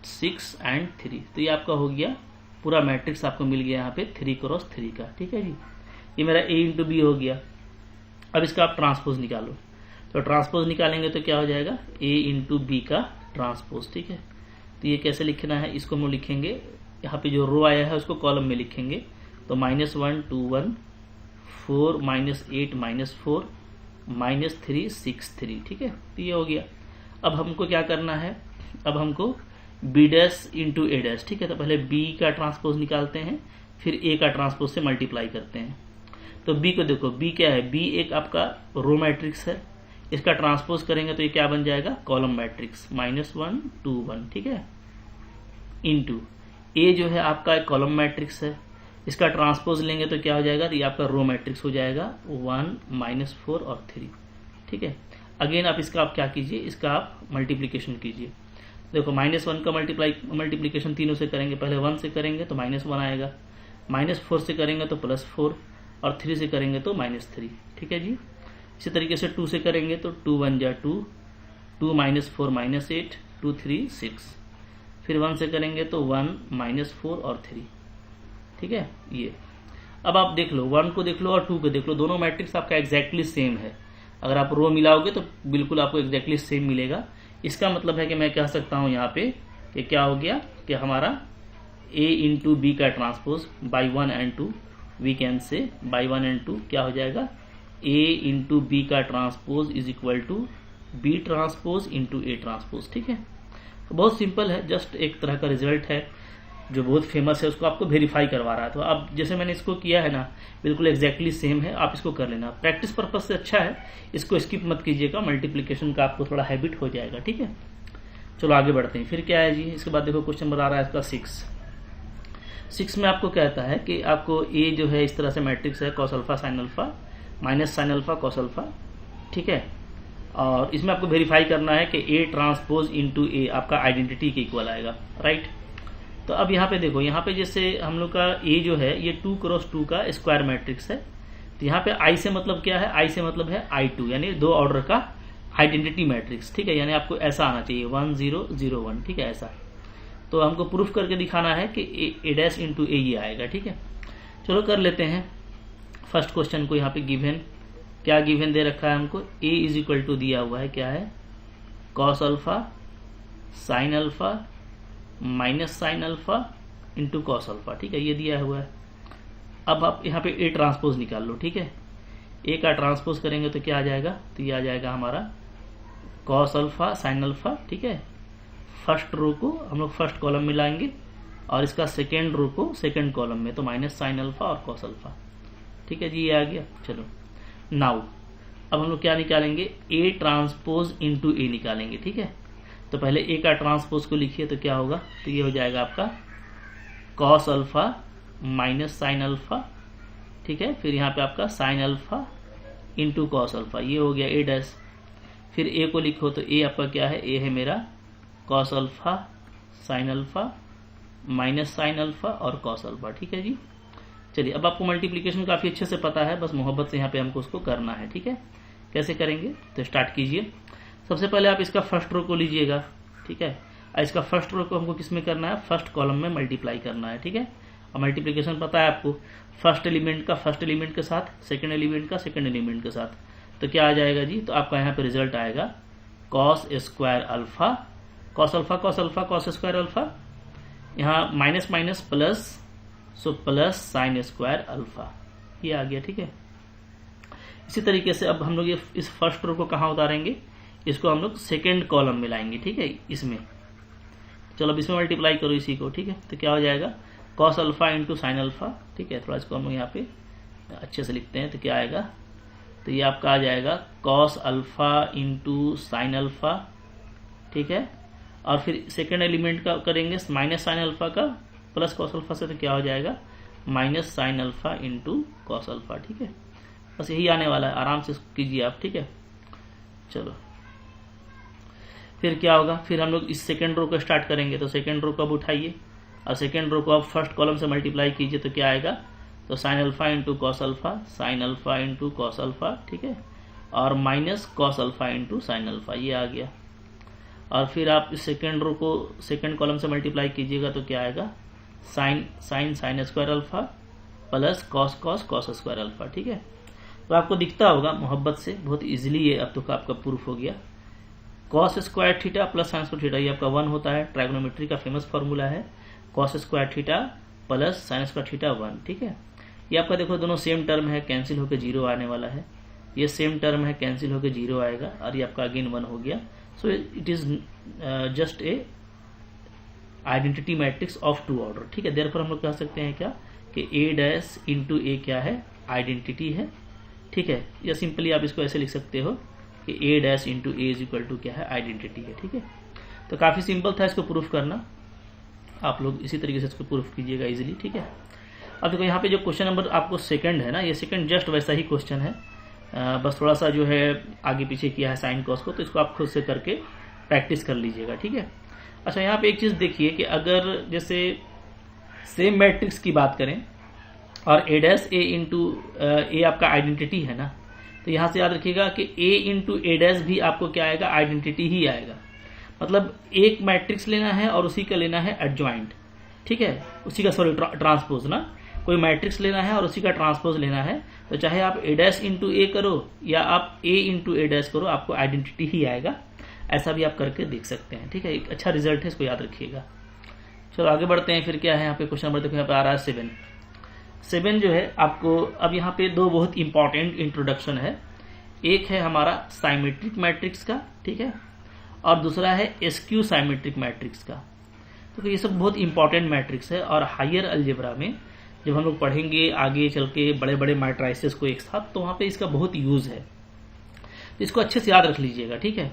6 एंड 3। तो ये आपका हो गया पूरा मैट्रिक्स, आपको मिल गया यहाँ पे 3 क्रॉस 3 का। ठीक है जी, ये मेरा ए इंटू बी हो गया। अब इसका आप ट्रांसपोज निकालो, तो ट्रांसपोज निकालेंगे तो क्या हो जाएगा, ए इंटू बी का ट्रांसपोज। ठीक है, तो ये कैसे लिखना है, इसको हम लिखेंगे, यहाँ पे जो रो आया है उसको कॉलम में लिखेंगे। तो -1 2 1 4 -8 -4 -3 6 3। ठीक है, तो ये हो गया। अब हमको क्या करना है, अब हमको बी डैश इंटू ए डैश। ठीक है, तो पहले बी का ट्रांसपोज निकालते हैं, फिर ए का ट्रांसपोज से मल्टीप्लाई करते हैं। तो बी को देखो, बी क्या है, बी एक आपका रो मैट्रिक्स है, इसका ट्रांसपोज करेंगे तो ये क्या बन जाएगा, कॉलम मैट्रिक्स -1 2 1। ठीक है, इंटू ए जो है आपका एक कॉलम मैट्रिक्स है, इसका ट्रांसपोज लेंगे तो क्या हो जाएगा, तो ये आपका रो मैट्रिक्स हो जाएगा 1 -4 और 3। ठीक है, अगेन आप इसका आप क्या कीजिए, इसका आप मल्टीप्लीकेशन कीजिए। देखो -1 का मल्टीप्लीकेशन तीनों से करेंगे, पहले 1 से करेंगे तो -1 आएगा, -4 से करेंगे तो +4 और 3 से करेंगे तो -3। ठीक है जी, इसी तरीके से 2 से करेंगे तो 2 1 जा 2 2 -4 -8 2 3 6, फिर 1 से करेंगे तो 1 -4 और 3। ठीक है, ये अब आप देख लो, 1 को देख लो और 2 को देख लो, दोनों मैट्रिक्स आपका एग्जैक्टली सेम है। अगर आप रो मिलाओगे तो बिल्कुल आपको एग्जैक्टली सेम मिलेगा। इसका मतलब है कि मैं कह सकता हूं यहाँ पे कि क्या हो गया कि हमारा A इंटू बी का transpose by 1 and 2, we can say by 1 and 2 क्या हो जाएगा, A इंटू बी का transpose is equal to B transpose into A transpose. ठीक है, तो बहुत सिंपल है, जस्ट एक तरह का रिजल्ट है जो बहुत फेमस है, उसको आपको वेरीफाई करवा रहा है। तो अब जैसे मैंने इसको किया है ना, बिल्कुल एग्जैक्टली सेम है, आप इसको कर लेना। प्रैक्टिस पर्पज से अच्छा है, इसको स्किप मत कीजिएगा, मल्टीप्लीकेशन का आपको थोड़ा हैबिट हो जाएगा। ठीक है, चलो आगे बढ़ते हैं। फिर क्या है जी, इसके बाद देखो क्वेश्चन नंबर आ रहा है इसका 6 में आपको कहता है कि आपको ए जो है इस तरह से मैट्रिक्स है cos alpha sine alpha minus sine alpha cos alpha. ठीक है, और इसमें आपको वेरीफाई करना है कि ए ट्रांसपोज इंटू ए आपका आइडेंटिटी के इक्वल आएगा, राइट। तो अब यहाँ पे देखो, यहाँ पे जैसे हम लोग का ए जो है ये 2 क्रॉस 2 का स्क्वायर मैट्रिक्स है। तो यहाँ पे आई से मतलब क्या है, आई से मतलब है I2, यानी 2 ऑर्डर का आइडेंटिटी मैट्रिक्स। ठीक है, यानी आपको ऐसा आना चाहिए 1 0 0 1। ठीक है, ऐसा। तो हमको प्रूफ करके दिखाना है कि ए डैश इंटू ए ये आएगा। ठीक है, चलो कर लेते हैं फर्स्ट क्वेश्चन को। यहाँ पे गिवन क्या गिवन दे रखा है हमको, ए इज इक्वल टू दिया हुआ है क्या है, cos alpha sine alpha minus sine alpha into cos alpha. ठीक है, ये दिया हुआ है। अब आप यहाँ पे ए ट्रांसपोज निकाल लो। ठीक है, ए का ट्रांसपोज करेंगे तो क्या आ जाएगा, तो ये आ जाएगा हमारा कॉस अल्फा साइन अल्फा। ठीक है, फर्स्ट रो को हम लोग फर्स्ट कॉलम में लाएंगे और इसका सेकेंड रो को सेकेंड कॉलम में, तो माइनस साइन अल्फा और कॉस अल्फा। ठीक है जी, ये आ गया। चलो नाउ अब हम लोग क्या निकालेंगे, ए ट्रांसपोज इंटू ए निकालेंगे। ठीक है, तो पहले ए का ट्रांसपोज को लिखिए तो क्या होगा, तो ये हो जाएगा आपका cos alpha minus sine alpha. ठीक है, फिर यहाँ पे आपका sine alpha into cos alpha, ये हो गया ए डैश। फिर ए को लिखो तो ए आपका क्या है, ए है मेरा cos alpha sine alpha minus sine alpha और कॉस अल्फा। ठीक है जी, चलिए अब आपको मल्टीप्लीकेशन काफी अच्छे से पता है, बस मोहब्बत से यहाँ पे हमको उसको करना है। ठीक है, कैसे करेंगे, तो स्टार्ट कीजिए। सबसे पहले आप इसका फर्स्ट रो को लीजिएगा। ठीक है, इसका फर्स्ट रो को हमको किस में करना है, फर्स्ट कॉलम में मल्टीप्लाई करना है। ठीक है, और मल्टीप्लीकेशन पता है आपको, फर्स्ट एलिमेंट का फर्स्ट एलिमेंट के साथ, सेकंड एलिमेंट का सेकंड एलिमेंट के साथ। तो क्या आ जाएगा जी, तो आपका यहाँ पे रिजल्ट आएगा cos square alpha, cos alpha cos alpha cos square alpha, यहाँ minus minus plus, so plus sine square alpha, ये आ गया। ठीक है, इसी तरीके से अब हम लोग ये इस फर्स्ट रो को कहाँ उतारेंगे, इसको हम लोग सेकेंड कॉलम में लाएंगे। ठीक है, इसमें चलो अब इसमें मल्टीप्लाई करो इसी को। ठीक है, तो क्या हो जाएगा cos alpha into sine alpha. ठीक है, थोड़ा इसको हम लोग यहाँ पे अच्छे से लिखते हैं, तो क्या आएगा, तो ये आपका आ जाएगा cos alpha into sine alpha. ठीक है, और फिर सेकेंड एलिमेंट का करेंगे माइनस साइन अल्फा का प्लस कॉस अल्फा से, तो क्या हो जाएगा minus sine alpha into cos alpha. ठीक है, बस यही आने वाला है, आराम से कीजिए आप। ठीक है, चलो फिर क्या होगा, फिर हम लोग इस सेकेंड रो को स्टार्ट करेंगे। तो सेकेंड रो को अब उठाइए और सेकेंड रो को आप फर्स्ट कॉलम से मल्टीप्लाई कीजिए, तो क्या आएगा, तो sine alpha into cos alpha, sine alpha into cos alpha. ठीक है, और minus cos alpha into sine alpha, ये आ गया। और फिर आप इस सेकेंड रो को सेकेंड कॉलम से मल्टीप्लाई कीजिएगा तो क्या आएगा, sine sine sine square alpha plus cos cos cos square alpha. ठीक है, तो आपको दिखता होगा मोहब्बत से, बहुत इजीली ये अब तो आपका प्रूफ हो गया। Cos square theta plus sine square theta, ये आपका 1 होता है, ट्राइगोनोमेट्री का फेमस फॉर्मूला है, cos square theta plus sine square theta 1। ठीक है, ये आपका देखो दोनों सेम टर्म है, कैंसिल होकर 0 आने वाला है, ये सेम टर्म है, कैंसिल होकर 0 आएगा, और ये आपका अगेन 1 हो गया। So it is just a identity matrix of 2 order. ठीक है, देयरफॉर हम लोग कह सकते हैं क्या कि ए डैश इंटू ए क्या है, आइडेंटिटी है। ठीक है, या सिंपली आप इसको ऐसे लिख सकते हो कि A dash into A is equal to क्या है, आइडेंटिटी है। ठीक है, तो काफी सिंपल था इसको प्रूफ करना, आप लोग इसी तरीके से इसको प्रूफ कीजिएगा इजीली। ठीक है, अब देखो यहाँ पे जो क्वेश्चन नंबर आपको सेकंड है ना, ये सेकंड जस्ट वैसा ही क्वेश्चन है, बस थोड़ा सा जो है आगे पीछे किया है साइन कॉस को, तो इसको आप खुद से करके प्रैक्टिस कर लीजिएगा। ठीक है, अच्छा यहाँ पे एक चीज देखिए कि अगर जैसे सेम मैट्रिक्स की बात करें और ए डैश ए इंटू ए आपका आइडेंटिटी है ना, तो यहाँ से याद रखिएगा कि ए इंटू ए डैश भी आपको क्या आएगा, आइडेंटिटी ही आएगा। मतलब एक मैट्रिक्स लेना है और उसी का लेना है एडजॉइंट। ठीक है, उसी का सॉरी ट्रांसपोज ना, कोई मैट्रिक्स लेना है और उसी का ट्रांसपोज लेना है, तो चाहे आप a डैश इंटू ए करो या आप a इंटू ए डैश करो, आपको आइडेंटिटी ही आएगा। ऐसा भी आप करके देख सकते हैं, ठीक है। एक अच्छा रिजल्ट है, इसको याद रखिएगा। चलो आगे बढ़ते हैं। फिर क्या है यहाँ पे क्वेश्चन नंबर, देखो यहाँ पे आ रहा है 7 जो है आपको। अब यहाँ पे दो बहुत इंपॉर्टेंट इंट्रोडक्शन है। एक है हमारा साइमेट्रिक मैट्रिक्स का, ठीक है, और दूसरा है एसक्यू साइमेट्रिक मैट्रिक्स का। तो ये सब बहुत इंपॉर्टेंट मैट्रिक्स है और हायर अलजेब्रा में जब हम लोग पढ़ेंगे आगे चल के बड़े बड़े मैट्राइसेस को एक साथ, तो वहां पे इसका बहुत यूज है, तो इसको अच्छे से याद रख लीजिएगा, ठीक है।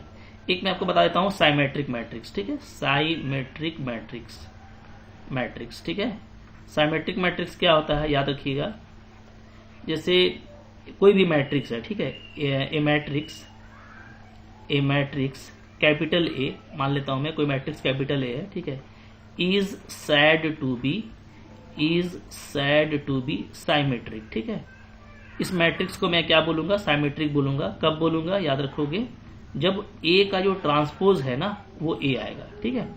एक मैं आपको बता देता हूं साइमेट्रिक मैट्रिक्स, ठीक है, साइमेट्रिक मैट्रिक्स, ठीक है। साइमेट्रिक मैट्रिक्स क्या होता है, याद रखिएगा। जैसे कोई भी मैट्रिक्स है, ठीक है, ए मैट्रिक्स कैपिटल ए मान लेता हूं मैं, कोई मैट्रिक्स कैपिटल ए है, ठीक है, is said to be symmetric, ठीक है। इस मैट्रिक्स को मैं क्या बोलूंगा, साइमेट्रिक बोलूंगा। कब बोलूंगा, याद रखोगे, जब ए का जो ट्रांसपोज है ना वो ए आएगा, ठीक है।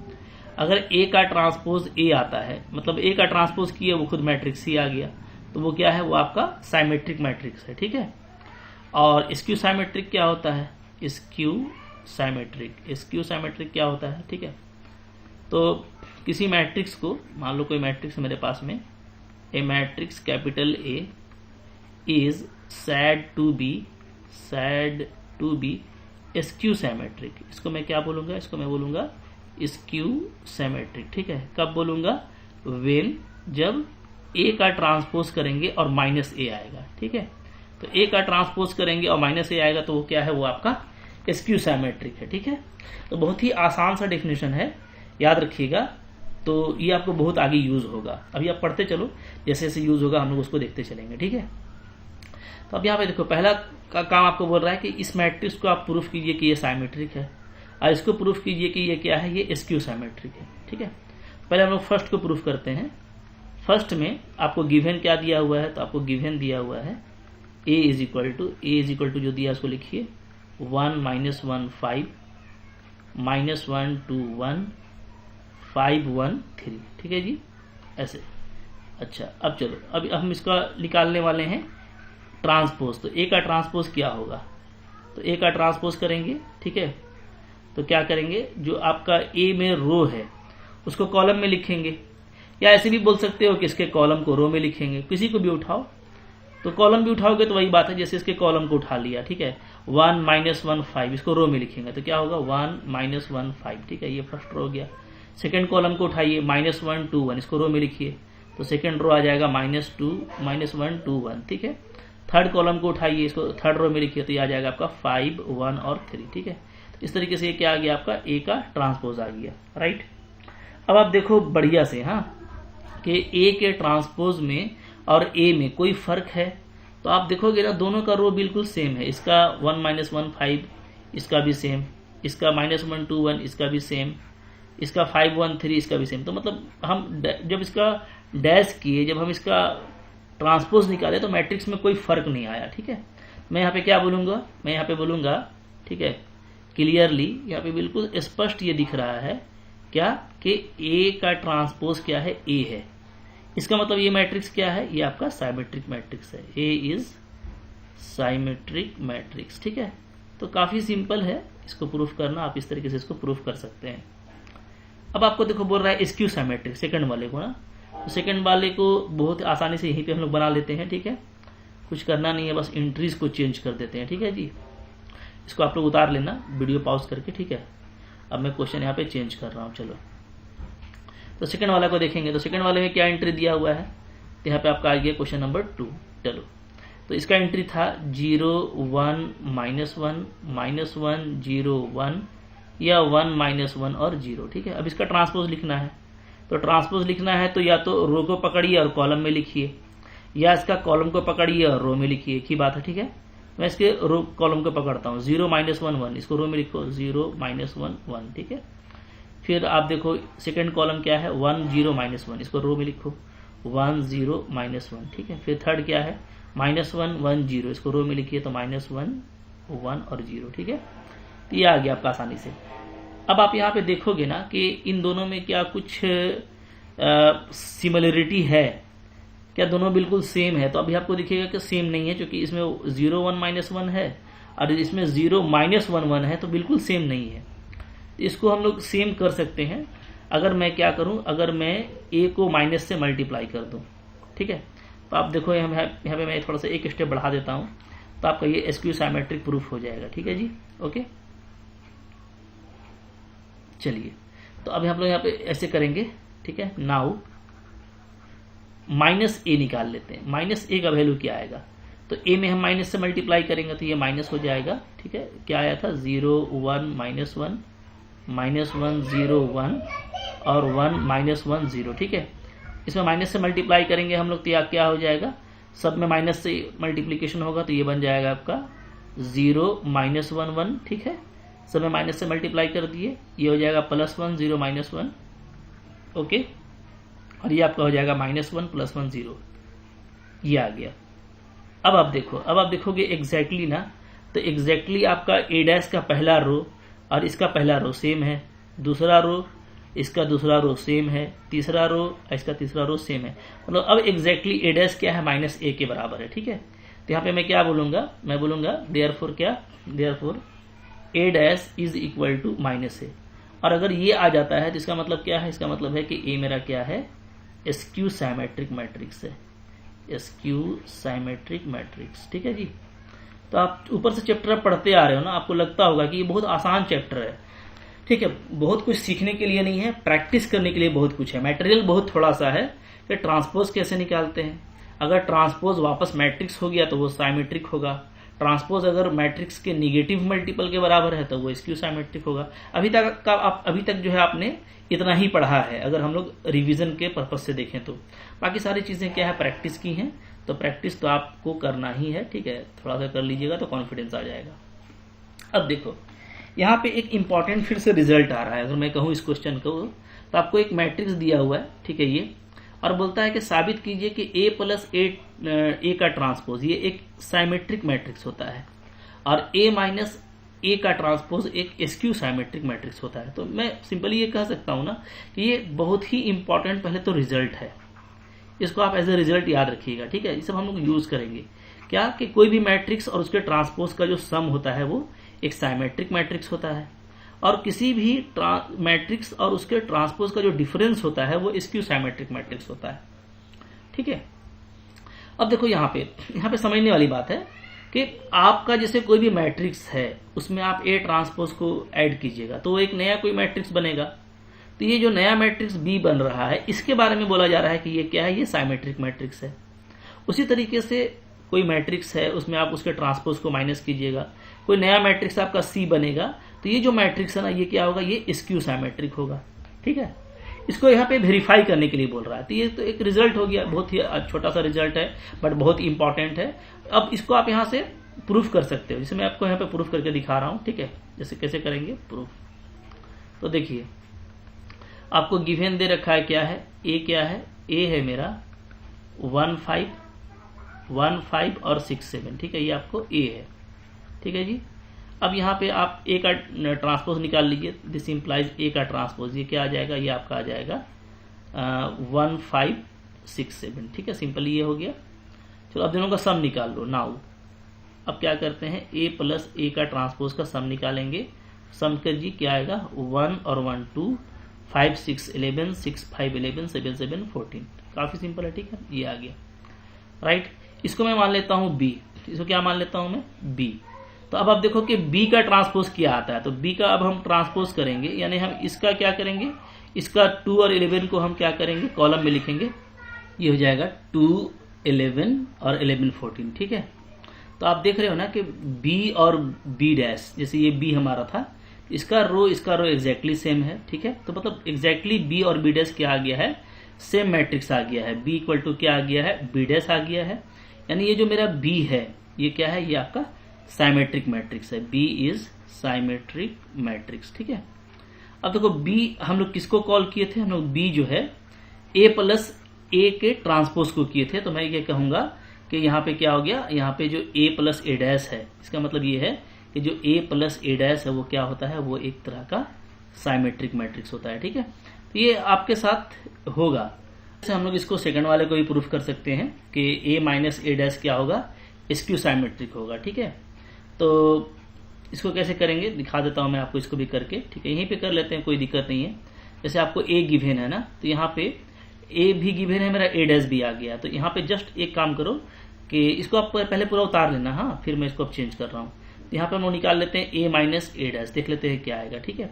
अगर ए का ट्रांसपोज ए आता है, मतलब ए का ट्रांसपोज किया वो खुद मैट्रिक्स ही आ गया, तो वो क्या है, वो आपका साइमेट्रिक मैट्रिक्स है, ठीक है। और स्क्यू साइमेट्रिक क्या होता है, स्क्यू साइमेट्रिक क्या होता है, ठीक है। तो किसी मैट्रिक्स को, मान लो कोई मैट्रिक्स मेरे पास में, A matrix capital A is said to be skew symmetric. इसको मैं क्या बोलूंगा, इसको मैं बोलूंगा स्क्यू साइमेट्रिक, ठीक है। कब बोलूंगा, वेन जब ए का ट्रांसपोज करेंगे और माइनस ए आएगा, ठीक है। तो ए का ट्रांसपोज करेंगे और माइनस ए आएगा, तो वो क्या है, वो आपका स्क्यू साइमेट्रिक है, ठीक है। तो बहुत ही आसान सा डेफिनेशन है, याद रखिएगा। तो ये आपको बहुत आगे यूज होगा। अभी आप पढ़ते चलो, जैसे जैसे यूज होगा हम लोग उसको देखते चलेंगे, ठीक है। तो अब यहाँ पे देखो, पहला का काम आपको बोल रहा है कि इस मैट्रिक्स को आप प्रूफ कीजिए कि ये साइमेट्रिक है, और इसको प्रूफ कीजिए कि ये क्या है, ये स्क्यू साइमेट्रिक है, ठीक है। पहले हम लोग फर्स्ट को प्रूफ करते हैं। फर्स्ट में आपको गिवन क्या दिया हुआ है, तो आपको गिवन दिया हुआ है ए इज इक्वल टू जो दिया उसको लिखिए 1 - 1 5 -1 2 1 5 1 3, ठीक है जी, ऐसे। अच्छा, अब चलो, अब हम इसका निकालने वाले हैं ट्रांसपोज। तो ए का ट्रांसपोज क्या होगा, तो ए का ट्रांसपोज करेंगे, ठीक है। तो क्या करेंगे, जो आपका ए में रो है उसको कॉलम में लिखेंगे, या ऐसे भी बोल सकते हो कि इसके कॉलम को रो में लिखेंगे, किसी को भी उठाओ। तो कॉलम भी उठाओगे तो वही बात है, जैसे इसके कॉलम को उठा लिया, ठीक है। 1 - 1 5, इसको रो में लिखेंगे तो क्या होगा, 1 - 1 5, ठीक है, ये फर्स्ट रो हो गया। सेकेंड कॉलम को उठाइए, -1 2 1, इसको रो में लिखिए, तो सेकेंड रो आ जाएगा -2 -1 2 1, ठीक है। थर्ड कॉलम को उठाइए, इसको थर्ड रो में लिखिए, तो ये आ जाएगा आपका 5 1 और 3, ठीक है। इस तरीके से ये क्या आ गया, आपका ए का ट्रांसपोज आ गया, राइट। अब आप देखो बढ़िया से, हाँ, कि ए के ट्रांसपोज में और ए में कोई फर्क है, तो आप देखोगे ना दोनों का रो बिल्कुल सेम है। इसका 1 - 1 5, इसका भी सेम, इसका -1 2 1, इसका भी सेम, इसका 5 1 3, इसका भी सेम। तो मतलब हम जब इसका डैश किए, जब हम इसका ट्रांसपोज निकाले, तो मैट्रिक्स में कोई फर्क नहीं आया, ठीक है। मैं यहाँ पे क्या बोलूंगा, मैं यहाँ पे बोलूंगा, ठीक है, क्लियरली यहाँ पे बिल्कुल स्पष्ट ये दिख रहा है क्या, कि ए का ट्रांसपोज क्या है, ए है। इसका मतलब ये मैट्रिक्स क्या है, ये आपका साइमेट्रिक मैट्रिक्स है, ए इज साइमेट्रिक मैट्रिक्स, ठीक है। तो काफी सिंपल है इसको प्रूफ करना, आप इस तरीके से इसको प्रूफ कर सकते हैं। अब आपको देखो बोल रहा है स्क्यू साइमेट्रिक, सेकंड वाले को ना, तो सेकंड वाले को बहुत आसानी से यहीं पे हम लोग बना लेते हैं, ठीक है। कुछ करना नहीं है, बस एंट्रीज को चेंज कर देते हैं, ठीक है जी। इसको आप लोग उतार लेना वीडियो पॉज करके, ठीक है। अब मैं क्वेश्चन यहाँ पे चेंज कर रहा हूँ, चलो। तो सेकंड वाला को देखेंगे, तो सेकंड वाले में क्या एंट्री दिया हुआ है, तो यहाँ पे आपका आ गया क्वेश्चन नंबर 2, चलो। तो इसका एंट्री था 0 1 -1 -1 0 1 या 1 -1 और 0, ठीक है। अब इसका ट्रांसपोज लिखना है, तो ट्रांसपोज लिखना है तो या तो रो को पकड़िए और कॉलम में लिखिए, या इसका कॉलम को पकड़िए और रो में लिखिए, एक ही बात है, ठीक है। मैं इसके रो कॉलम को पकड़ता हूँ, 0 -1 1, इसको रो में लिखो 0 -1 1, ठीक है। फिर आप देखो सेकंड कॉलम क्या है, 1 0 -1, इसको रो में लिखो 1 0 -1, ठीक है। फिर थर्ड क्या है, -1 1 0, इसको रो में लिखिए तो -1 1 और 0, ठीक है। तो ये आ गया आपका आसानी से। अब आप यहाँ पे देखोगे ना कि इन दोनों में क्या कुछ सिमिलरिटी है, क्या दोनों बिल्कुल सेम है? तो अभी आपको दिखेगा कि सेम नहीं है, क्योंकि इसमें 0 1 -1 है और इसमें 0 -1 1 है, तो बिल्कुल सेम नहीं है। इसको हम लोग सेम कर सकते हैं अगर मैं क्या करूं, अगर मैं a को माइनस से मल्टीप्लाई कर दूं, ठीक है। तो आप देखो यहाँ पे मैं थोड़ा सा एक स्टेप बढ़ा देता हूं, तो आपका ये स्क्यू साइमेट्रिक प्रूफ हो जाएगा, ठीक है जी। ओके, चलिए, तो अभी हम लोग यहाँ पे ऐसे करेंगे, ठीक है। नाउ माइनस ए निकाल लेते हैं। माइनस ए का वैल्यू क्या आएगा? तो ए में हम माइनस से मल्टीप्लाई करेंगे तो ये माइनस हो जाएगा, ठीक है। क्या आया था? 0 1 -1 -1 0 1 और 1 -1 0, ठीक है। इसमें माइनस से मल्टीप्लाई करेंगे हम लोग तो यह क्या हो जाएगा? सब में माइनस से मल्टीप्लीकेशन होगा तो ये बन जाएगा आपका 0 -1 1, ठीक है। सब में माइनस से मल्टीप्लाई कर दिए, ये हो जाएगा +1 0 -1, ओके। और ये आपका हो जाएगा -1 +1 0, ये आ गया। अब आप देखो, अब आप देखोगे एग्जैक्टली ना, तो एग्जैक्टली आपका a' का पहला रो और इसका पहला रो सेम है, दूसरा रो इसका दूसरा रो सेम है, तीसरा रो इसका तीसरा रो सेम है। मतलब अब एग्जैक्टली a' क्या है? -a के बराबर है, ठीक है। तो यहाँ पे मैं क्या बोलूंगा? मैं बोलूंगा देयरफॉर क्या? Therefore a' is equal to -a। और अगर ये आ जाता है तो इसका मतलब क्या है? इसका मतलब है कि a मेरा क्या है? स्क्यू साइमेट्रिक मैट्रिक्स है, स्क्यू साइमेट्रिक मैट्रिक्स, ठीक है जी। तो आप ऊपर से चैप्टर पढ़ते आ रहे हो ना, आपको लगता होगा कि ये बहुत आसान चैप्टर है, ठीक है। बहुत कुछ सीखने के लिए नहीं है, प्रैक्टिस करने के लिए बहुत कुछ है। मटेरियल बहुत थोड़ा सा है कि ट्रांसपोज कैसे निकालते हैं। अगर ट्रांसपोज वापस मैट्रिक्स हो गया तो वो साइमेट्रिक होगा। ट्रांसपोज अगर मैट्रिक्स के निगेटिव मल्टीपल के बराबर है तो वो स्क्यू साइमेट्रिक होगा। अभी तक जो है आपने इतना ही पढ़ा है, अगर हम लोग रिवीजन के पर्पज से देखें तो। बाकी सारी चीजें क्या है? प्रैक्टिस की हैं, तो प्रैक्टिस तो आपको करना ही है, ठीक है। थोड़ा सा कर लीजिएगा तो कॉन्फिडेंस आ जाएगा। अब देखो, यहाँ पे एक इंपॉर्टेंट फिर से रिजल्ट आ रहा है। अगर मैं कहूँ इस क्वेश्चन को, तो आपको एक मैट्रिक्स दिया हुआ है, ठीक है ये, और बोलता है कि साबित कीजिए कि a + a का ट्रांसपोज ये एक साइमेट्रिक मैट्रिक्स होता है और a - a का ट्रांसपोज एक स्क्यू साइमेट्रिक मैट्रिक्स होता है। तो मैं सिंपली ये कह सकता हूं ना कि ये बहुत ही इंपॉर्टेंट पहले तो रिजल्ट है, इसको आप एज ए रिजल्ट याद रखिएगा, ठीक है। ये सब हम लोग यूज करेंगे क्या कि कोई भी मैट्रिक्स और उसके ट्रांसपोज का जो सम होता है वो एक साइमेट्रिक मैट्रिक्स होता है, और किसी भी मैट्रिक्स और उसके ट्रांसपोज का जो डिफरेंस होता है वो स्क्यू साइमेट्रिक मैट्रिक्स होता है, ठीक है। अब देखो यहाँ पे समझने वाली बात है कि आपका जैसे कोई भी मैट्रिक्स है उसमें आप A ट्रांसपोज को ऐड कीजिएगा तो वो एक नया कोई मैट्रिक्स बनेगा। तो ये जो नया मैट्रिक्स B बन रहा है इसके बारे में बोला जा रहा है कि ये क्या है? ये साइमेट्रिक मैट्रिक्स है। उसी तरीके से कोई मैट्रिक्स है उसमें आप उसके ट्रांसपोज को माइनस कीजिएगा, कोई नया मैट्रिक्स आपका C बनेगा, तो ये जो मैट्रिक्स है ना ये क्या होगा? ये स्क्यू साइमेट्रिक होगा, ठीक है। इसको यहाँ पे वेरीफाई करने के लिए बोल रहा है। तो ये तो एक रिजल्ट हो गया, बहुत ही छोटा सा रिजल्ट है बट बहुत इंपॉर्टेंट है। अब इसको आप यहाँ से प्रूफ कर सकते हो, जैसे मैं आपको यहाँ पे प्रूफ करके दिखा रहा हूँ, ठीक है। जैसे कैसे करेंगे प्रूफ, तो देखिए आपको गिवन दे रखा है, क्या है? ए क्या है? ए है मेरा 1 5 और 6 7, ठीक है। ये आपको ए है, ठीक है जी। अब यहाँ पे आप ए का ट्रांसपोज निकाल लीजिए, दिस इंप्लाइज ए का ट्रांसपोज, ये क्या आ जाएगा? ये आपका आ जाएगा 1 5 6 7, ठीक है। सिंपली ये हो गया। चलो अब दोनों का सम निकाल लो। नाउ अब क्या करते हैं? a + a का ट्रांसपोज का सम निकालेंगे। सम कर जी क्या आएगा? 1 और 1 2, 5 6 11, 6 5 11, 7 7 14। काफी सिंपल है, ठीक है। ये आ गया, राइट। इसको मैं मान लेता हूं b, इसको क्या मान लेता हूं मैं? b। तो अब आप देखो कि b का ट्रांसपोज क्या आता है, तो b का अब हम ट्रांसपोज करेंगे, यानी हम इसका क्या करेंगे? इसका 2 और 11 को हम क्या करेंगे? कॉलम में लिखेंगे। ये हो जाएगा 2 11 और 11 14, ठीक है। तो आप देख रहे हो ना कि b और b डैश, जैसे ये b हमारा था, इसका रो एग्जैक्टली सेम है, ठीक है। तो मतलब एग्जैक्टली b और b डैश क्या आ गया है? सेम मैट्रिक्स आ गया है। b इक्वल टू क्या आ गया है? b डैश आ गया है। यानी ये जो मेरा b है ये क्या है? ये आपका साइमेट्रिक मैट्रिक्स है। b इज साइमेट्रिक मैट्रिक्स, ठीक है। अब देखो b हम लोग किसको कॉल किए थे? हम लोग b जो है a + a के ट्रांसपोज को किए थे। तो मैं ये कहूंगा कि यहाँ पे क्या हो गया? यहाँ पे जो a + a डैश है, इसका मतलब ये है कि जो a + a डैश है वो क्या होता है? वो एक तरह का साइमेट्रिक मैट्रिक्स होता है, ठीक है। तो ये आपके साथ होगा। हम लोग इसको सेकंड वाले को भी प्रूफ कर सकते हैं कि a माइनस ए डैश क्या होगा, स्क्यू साइमेट्रिक होगा। ठीक है, तो इसको कैसे करेंगे दिखा देता हूं मैं आपको, इसको भी करके। ठीक है, यहीं पे कर लेते हैं, कोई दिक्कत नहीं है। जैसे आपको a गिवन है ना, तो यहाँ पे a भी गिवन है, मेरा a डैश भी आ गया। तो यहाँ पे जस्ट एक काम करो कि इसको आप पहले पूरा उतार लेना, हाँ, फिर मैं इसको अब चेंज कर रहा हूँ। तो यहाँ पे हम लोग निकाल लेते हैं a माइनस ए डैश, देख लेते हैं क्या आएगा। ठीक है,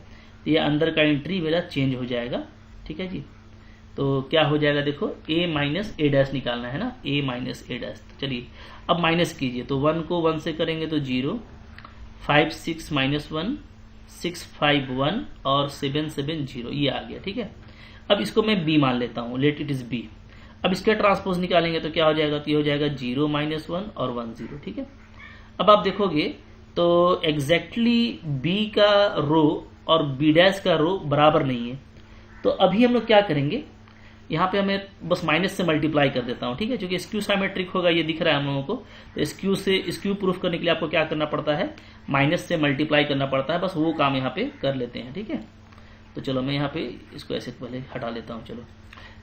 तो ये अंदर का एंट्री मेरा चेंज हो जाएगा। ठीक है जी, तो क्या हो जाएगा देखो, a माइनस ए डैश निकालना है ना, a माइनस ए डैश। तो चलिए अब माइनस कीजिए, तो 1 को 1 से करेंगे तो 0, 5 6 माइनस 1 6 5 1 और 7 7 0, ये आ गया। ठीक है, अब इसको मैं b मान लेता हूँ, लेट इट इज b। अब इसका ट्रांसपोज निकालेंगे तो क्या हो जाएगा, तो ये हो जाएगा 0 माइनस 1 और 1 0। ठीक है, अब आप देखोगे तो एग्जैक्टली b का रो और b डैश का रो बराबर नहीं है। तो अभी हम लोग क्या करेंगे, यहाँ पे हमें बस माइनस से मल्टीप्लाई कर देता हूँ। ठीक है, क्योंकि स्क्यू साइमेट्रिक होगा, ये दिख रहा है हम लोगों को। तो स्क्यू प्रूफ करने के लिए आपको क्या करना पड़ता है, माइनस से मल्टीप्लाई करना पड़ता है, बस वो काम यहाँ पे कर लेते हैं। ठीक है, तो चलो मैं यहाँ पे इसको ऐसे पहले हटा लेता हूँ। चलो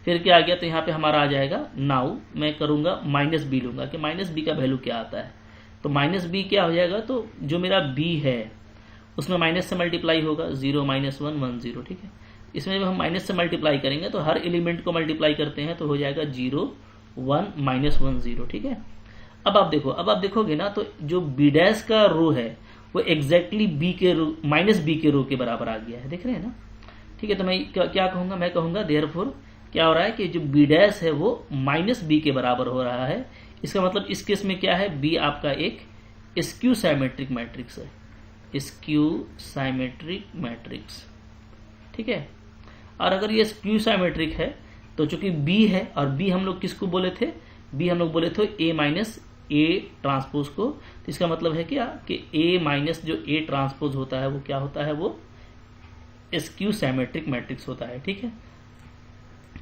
फिर क्या आ गया, तो यहाँ पे हमारा आ जाएगा, नाउ मैं करूंगा माइनस बी लूंगा कि माइनस बी का वैल्यू क्या आता है। तो माइनस बी क्या हो जाएगा, तो जो मेरा बी है उसमें माइनस से मल्टीप्लाई होगा, 0 माइनस 1 1 0। ठीक है, इसमें जब हम माइनस से मल्टीप्लाई करेंगे तो हर एलिमेंट को मल्टीप्लाई करते हैं, तो हो जाएगा 0 1 माइनस 1 0। ठीक है, अब आप देखो, अब आप देखोगे ना, तो जो बी डैश का रो है वो एग्जैक्टली बी के रो माइनस बी के रो के बराबर आ गया है, देख रहे हैं ना। ठीक है, तो मैं क्या कहूंगा, मैं कहूंगा देयरफॉर क्या हो रहा है कि जो बी डैश है वो माइनस बी के बराबर हो रहा है। इसका मतलब इस केस में क्या है, बी आपका एक स्क्यू साइमेट्रिक मैट्रिक्स है, स्क्यू साइमेट्रिक मैट्रिक्स। ठीक है, और अगर ये स्क्यू साइमेट्रिक है तो चूंकि b है, और b हम लोग किसको बोले थे, b हम लोग बोले थे a माइनस ए ट्रांसपोज को। तो इसका मतलब है क्या कि a माइनस जो a ट्रांसपोज होता है वो क्या होता है, वो स्क्यू साइमेट्रिक मैट्रिक्स होता है। ठीक है,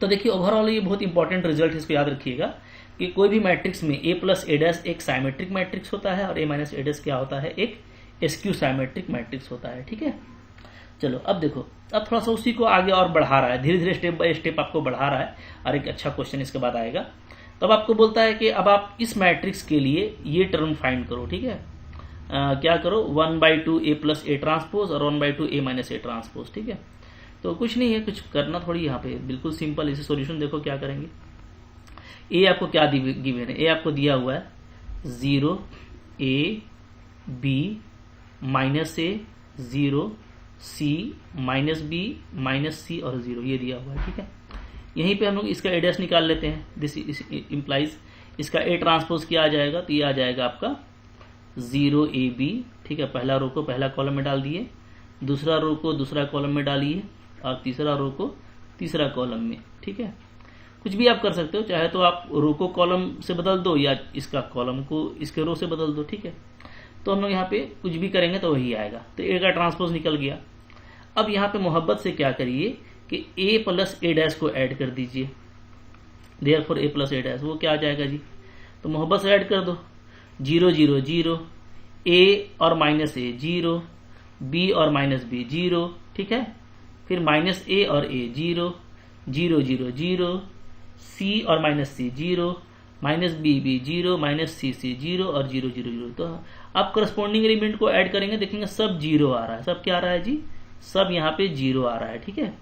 तो देखिए ओवरऑल ये बहुत इंपॉर्टेंट रिजल्ट है, इसको याद रखिएगा कि कोई भी मैट्रिक्स में a प्लस ए डैश एक साइमेट्रिक मैट्रिक्स होता है और a माइनस ए डैश क्या होता है, एक स्क्यू साइमेट्रिक मैट्रिक्स होता है। ठीक है, चलो अब देखो, अब थोड़ा सा उसी को आगे और बढ़ा रहा है, धीरे धीरे स्टेप बाय स्टेप आपको बढ़ा रहा है, और एक अच्छा क्वेश्चन इसके बाद आएगा। तो अब आपको बोलता है कि अब आप इस मैट्रिक्स के लिए ये टर्म फाइंड करो। ठीक है, क्या करो, 1/2 a प्लस ए ट्रांसपोज और 1/2 a माइनस ए ट्रांसपोज। ठीक है, तो कुछ नहीं है, कुछ करना थोड़ी, यहाँ पे बिल्कुल सिंपल। इसे सोल्यूशन देखो क्या करेंगे। ए आपको क्या गिवन है, ए आपको दिया हुआ है 0 a b minus A 0 c minus B minus C और 0, ये दिया हुआ है। ठीक है, यहीं पे हम लोग इसका ए डैश निकाल लेते हैं। दिस इम्प्लाइज इसका ए ट्रांसपोज क्या आ जाएगा, तो ये आ जाएगा आपका 0 ए बी। ठीक है, पहला रो को पहला कॉलम में डाल दिए, दूसरा रो को दूसरा कॉलम में डालिए, और तीसरा रो को तीसरा कॉलम में। ठीक है, कुछ भी आप कर सकते हो, चाहे तो आप रो को कॉलम से बदल दो या इसका कॉलम को इसके रो से बदल दो। ठीक है, तो हम लोग यहाँ पे कुछ भी करेंगे तो वही आएगा। तो ए का ट्रांसपोज निकल गया। अब यहाँ पे मोहब्बत से क्या करिए कि a प्लस ए डैश को ऐड कर दीजिए, therefore a plus A dash, वो क्या आ जाएगा जी, तो मोहब्बत से ऐड कर दो, 0 0 0, a और माइनस ए 0, b और माइनस बी 0। ठीक है, फिर माइनस ए और a 0 0 0 0, c और माइनस सी 0, माइनस बी बी 0, माइनस सी सी 0 और 0 0 0। तो आप करस्पॉन्डिंग एलिमेंट को ऐड करेंगे, देखेंगे सब 0 आ रहा है। सब क्या आ रहा है जी, सब यहाँ पे 0 आ रहा है। ठीक है,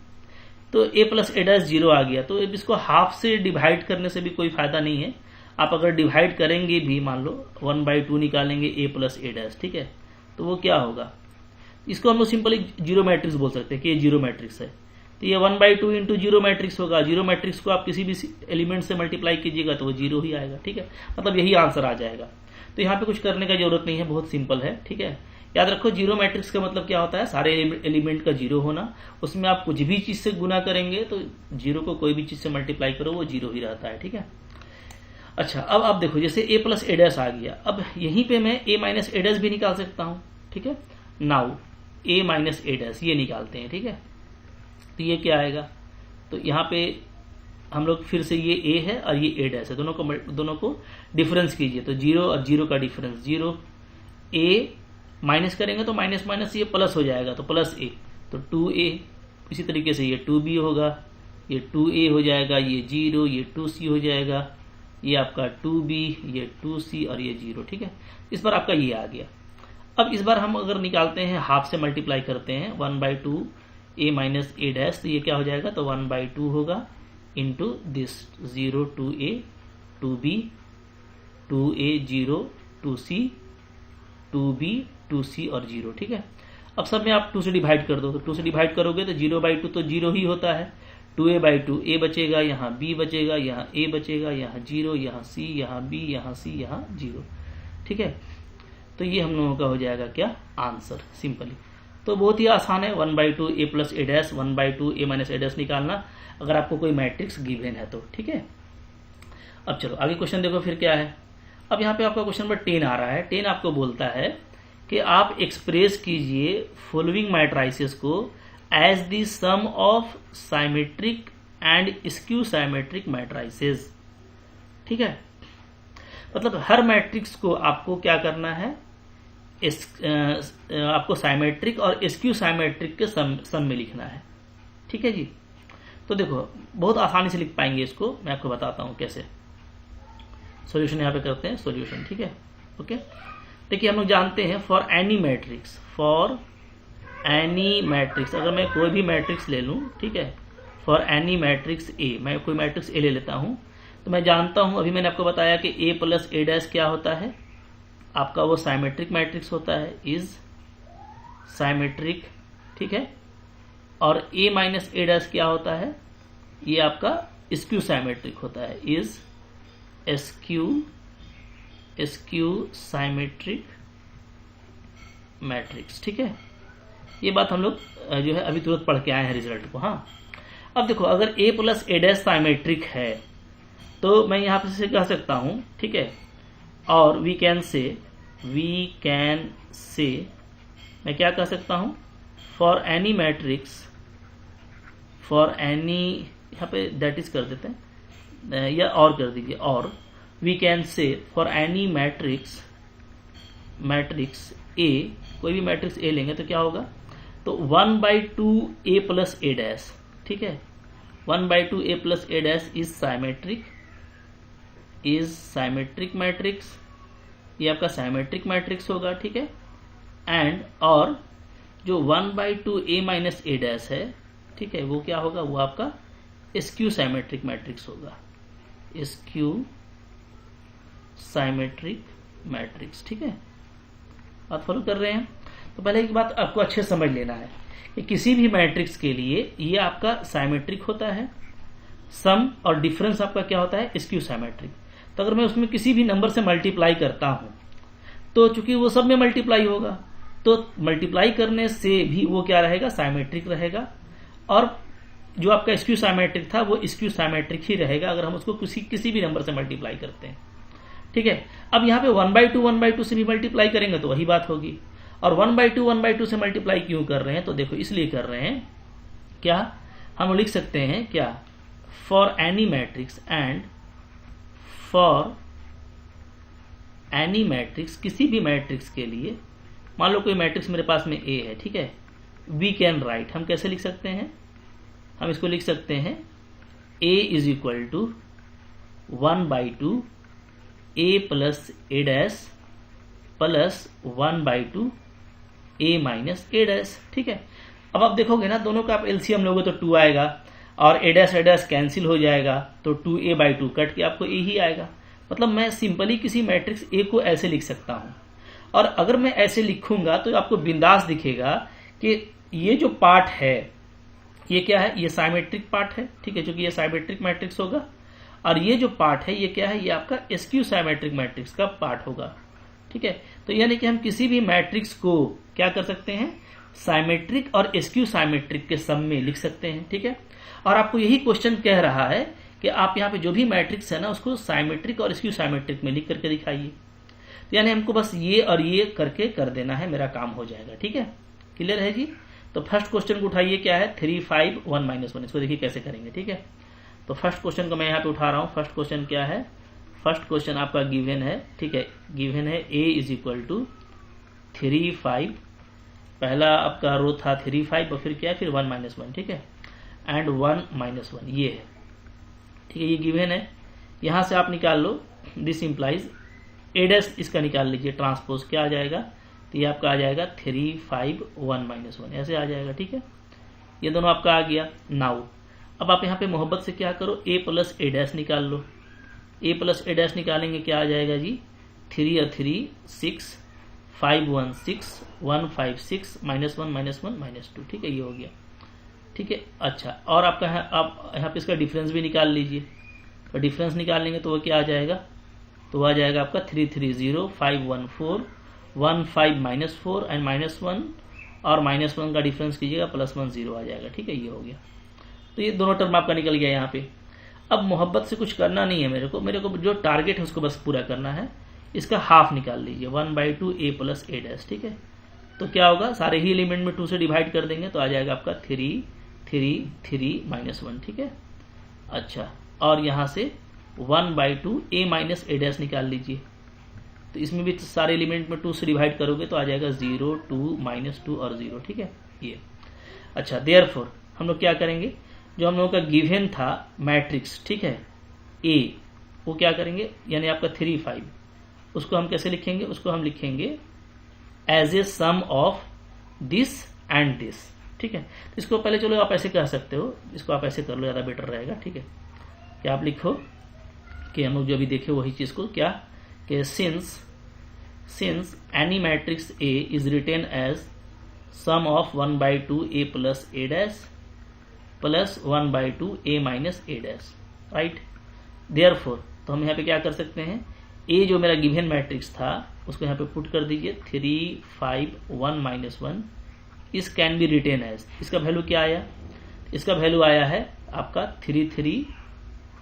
तो a प्लस ए डैश 0 आ गया। तो इसको हाफ से डिवाइड करने से भी कोई फायदा नहीं है। आप अगर डिवाइड करेंगे भी, मान लो 1/2 निकालेंगे a प्लस ए डैश। ठीक है, तो वो क्या होगा, इसको हम लोग सिंपली जीरो मैट्रिक्स बोल सकते हैं कि ये जीरो मैट्रिक्स है। तो ये 1/2 इंटू जीरो मैट्रिक्स होगा। जीरो मैट्रिक्स को आप किसी भी एलिमेंट से मल्टीप्लाई कीजिएगा तो वो 0 ही आएगा। ठीक है, मतलब यही आंसर आ जाएगा। तो यहाँ पे कुछ करने का जरूरत नहीं है, बहुत सिंपल है। ठीक है, याद रखो जीरो मैट्रिक्स का मतलब क्या होता है, सारे एलिमेंट का 0 होना। उसमें आप कुछ भी चीज से गुना करेंगे तो 0 को कोई भी चीज से मल्टीप्लाई करो वो 0 ही रहता है। ठीक है, अच्छा अब आप देखो, जैसे a प्लस ए डैश आ गया, अब यहीं पे मैं a माइनस ए डैश भी निकाल सकता हूँ। ठीक है, now a minus A dash ये निकालते हैं। ठीक है, तो ये क्या आएगा, तो यहाँ पे हम लोग फिर से ये a है और ये a डैश है, दोनों को डिफरेंस कीजिए। तो 0 और 0 का डिफरेंस 0, a माइनस करेंगे तो माइनस माइनस ये प्लस हो जाएगा, तो प्लस a, तो 2a। इसी तरीके से ये 2b होगा, ये 2a हो जाएगा, ये 0, ये 2c हो जाएगा, ये आपका 2b, ये 2c और ये 0। ठीक है, इस बार आपका ये आ गया। अब इस बार हम अगर निकालते हैं, हाफ से मल्टीप्लाई करते हैं 1/2 a माइनस a डैश, तो ये क्या हो जाएगा, तो 1/2 होगा into this 0 2a 2b 2a 0 2c 2b 2c और 0। ठीक है, अब सब में आप 2 से डिवाइड कर दो, तो 2 से डिवाइड करोगे तो 0/2 तो 0 ही होता है, 2a/2 a बचेगा, यहाँ b बचेगा, यहाँ a बचेगा, यहाँ 0, यहाँ c, यहाँ b, यहाँ c, यहाँ 0। ठीक है, तो ये हम लोगों का हो जाएगा क्या, आंसर सिंपली। तो बहुत ही आसान है 1/2 a plus a dash 1/2 a minus a dash निकालना, अगर आपको कोई मैट्रिक्स गिवन है तो। ठीक है, अब चलो आगे क्वेश्चन देखो फिर क्या है। अब यहाँ पे आपका क्वेश्चन नंबर 10 आ रहा है। 10 आपको बोलता है कि आप एक्सप्रेस कीजिए फॉलोइंग मैट्राइसेस को as the sum of symmetric and skew symmetric matrices. ठीक है, मतलब हर मैट्रिक्स को आपको क्या करना है, आपको साइमेट्रिक और स्क्यू साइमेट्रिक के सम में लिखना है। ठीक है जी, तो देखो बहुत आसानी से लिख पाएंगे इसको, मैं आपको बताता हूं कैसे। सॉल्यूशन यहाँ पे करते हैं, सॉल्यूशन। ठीक है, ओके, देखिए हम लोग जानते हैं फॉर एनी मैट्रिक्स, अगर मैं कोई भी मैट्रिक्स ले लूं, ठीक है, फॉर एनी मैट्रिक्स ए, मैं कोई मैट्रिक्स ए ले लेता हूं, तो मैं जानता हूं, अभी मैंने आपको बताया कि a प्लस a डैश क्या होता है, आपका वो साइमेट्रिक मैट्रिक्स होता है, इज साइमेट्रिक। ठीक है, और a माइनस a डैश क्या होता है, ये आपका स्क्यू साइमेट्रिक होता है, इज स्क्यू साइमेट्रिक मैट्रिक्स। ठीक है, ये बात हम लोग जो है अभी तुरंत पढ़ के आए हैं रिजल्ट को। हाँ, अब देखो अगर a plus a dash symmetric है तो मैं यहां पर से कह सकता हूं, ठीक है, और वी कैन से मैं क्या कह सकता हूं, for any matrix, for any, यहाँ पे दैट इज कर देते हैं या और कर दीजिए, और we can say for any matrix A, कोई भी मैट्रिक्स ए लेंगे तो क्या होगा, तो 1/2 a प्लस a डैश। ठीक है, 1/2 a plus a dash is symmetric matrix, ये आपका साइमेट्रिक मैट्रिक्स होगा। ठीक है, एंड और जो 1/2 a माइनस a डैश है, ठीक है, वो क्या होगा, वो आपका स्क्यू साइमेट्रिक मैट्रिक्स होगा, स्क्यू साइमेट्रिक मैट्रिक्स। ठीक है, बात फॉलो कर रहे हैं। तो पहले एक बात आपको अच्छे समझ लेना है कि किसी भी मैट्रिक्स के लिए ये आपका साइमेट्रिक होता है, सम और डिफरेंस आपका क्या होता है, स्क्यू साइमेट्रिक। तो अगर मैं उसमें किसी भी नंबर से मल्टीप्लाई करता हूं तो चूंकि वो सब में मल्टीप्लाई होगा, तो मल्टीप्लाई करने से भी वो क्या रहेगा, साइमेट्रिक रहेगा, और जो आपका स्क्यू साइमेट्रिक था वो स्क्यू साइमेट्रिक ही रहेगा अगर हम उसको किसी भी नंबर से मल्टीप्लाई करते हैं। ठीक है, अब यहाँ पे 1/2 से भी मल्टीप्लाई करेंगे तो वही बात होगी, और 1/2 से मल्टीप्लाई क्यों कर रहे हैं, तो देखो इसलिए कर रहे हैं, क्या हम लिख सकते हैं क्या, for any matrix and for any matrix, किसी भी मैट्रिक्स के लिए, मान लो कोई मैट्रिक्स मेरे पास में A है, ठीक है, वी कैन राइट, हम कैसे लिख सकते हैं, हम इसको लिख सकते हैं A is equal to 1/2 a plus a dash plus 1/2 a minus a dash. ठीक है, अब आप देखोगे ना, दोनों का आप एलसीएम लोगे तो 2 आएगा, और a डैश कैंसिल हो जाएगा, तो 2a/2 कट के आपको a ही आएगा। मतलब मैं सिंपली किसी मैट्रिक्स A को ऐसे लिख सकता हूं, और अगर मैं ऐसे लिखूंगा तो आपको बिंदास दिखेगा कि ये जो पार्ट है ये क्या है, ये साइमेट्रिक पार्ट है। ठीक है, क्योंकि ये साइमेट्रिक मैट्रिक्स होगा, और ये जो पार्ट है ये क्या है, ये आपका स्क्यू साइमेट्रिक मैट्रिक्स का पार्ट होगा। ठीक है, तो यानी कि हम किसी भी मैट्रिक्स को क्या कर सकते हैं, साइमेट्रिक और स्क्यू साइमेट्रिक के सम में लिख सकते हैं। ठीक है, और आपको यही क्वेश्चन कह रहा है कि आप यहाँ पे जो भी मैट्रिक्स है ना उसको साइमेट्रिक और स्क्यू साइमेट्रिक में लिख करके दिखाइए। तो यानी हमको बस ये और ये करके कर देना है, मेरा काम हो जाएगा। ठीक है, क्लियर है जी। तो फर्स्ट क्वेश्चन को उठाइए, क्या है 3 5 1 -1, इसको देखिए कैसे करेंगे। ठीक है, तो फर्स्ट क्वेश्चन को मैं यहाँ पे उठा रहा हूँ। फर्स्ट क्वेश्चन क्या है, फर्स्ट क्वेश्चन आपका गिवन है। ठीक है, गिवन है a इज इक्वल टू 3 5, पहला आपका रो था 3 5 और फिर क्या है, फिर 1 -1। ठीक है, एंड 1 माइनस 1 ये है, ठीक है, ये गिवन है। यहां से आप निकाल लो, दिस इंप्लाइज ए डैश इसका निकाल लीजिए ट्रांसपोज, क्या आ जाएगा, तो ये आपका आ जाएगा 3 5 1 माइनस 1 ऐसे आ जाएगा, ठीक है, ये दोनों आपका आ गया। नाउ अब आप यहाँ पे मोहब्बत से क्या करो, ए प्लस ए डैश निकाल लो। ए प्लस ए डैश निकालेंगे क्या आ जाएगा जी, 3 और 3 6 5 1 6 1 5 6 -1 -1 -2, ठीक है, ये हो गया, ठीक है। अच्छा, और आपका आप यहाँ पे इसका डिफरेंस भी निकाल लीजिए, तो डिफरेंस निकालेंगे तो वो क्या आ जाएगा, तो वह आ जाएगा आपका 3 3 0 5 1 4 1 5 -4 एंड -1 और -1 का डिफरेंस कीजिएगा +1 0 आ जाएगा, ठीक है, ये हो गया। तो ये दोनों टर्म आपका निकल गया यहाँ पे। अब मोहब्बत से कुछ करना नहीं है मेरे को जो टारगेट है उसको बस पूरा करना है। इसका हाफ निकाल लीजिए, 1/2 a प्लस a डैश, ठीक है। तो क्या होगा, सारे ही एलिमेंट में 2 से डिवाइड कर देंगे तो आ जाएगा आपका 3 3 3 -1, ठीक है। अच्छा, और यहाँ से 1/2 a माइनस a डैश निकाल लीजिए, तो इसमें भी सारे एलिमेंट में 2 से डिवाइड करोगे तो आ जाएगा 0 2 -2 और 0, ठीक है, ये। अच्छा, देयरफॉर हम लोग क्या करेंगे, जो हम लोगों का गिवन था मैट्रिक्स, ठीक है, ए, वो क्या करेंगे, यानी आपका 3 5, उसको हम कैसे लिखेंगे, उसको हम लिखेंगे as a sum of this and this, ठीक है। तो इसको पहले चलो आप ऐसे कह सकते हो, इसको आप ऐसे कर लो, ज्यादा बेटर रहेगा, ठीक है। क्या आप लिखो कि हम लोग जो अभी देखे वही चीज को, क्या कि since any matrix A is written as sum of 1/2 a plus a dash plus 1/2 a minus a dash, right. Therefore तो हम यहाँ पे क्या कर सकते हैं, ए जो मेरा गिवन मैट्रिक्स था उसको यहाँ पे पुट कर दीजिए, 3 5 1 -1 इस कैन बी रिटेन एज, इसका वैल्यू क्या आया, इसका वैल्यू आया है आपका 3 3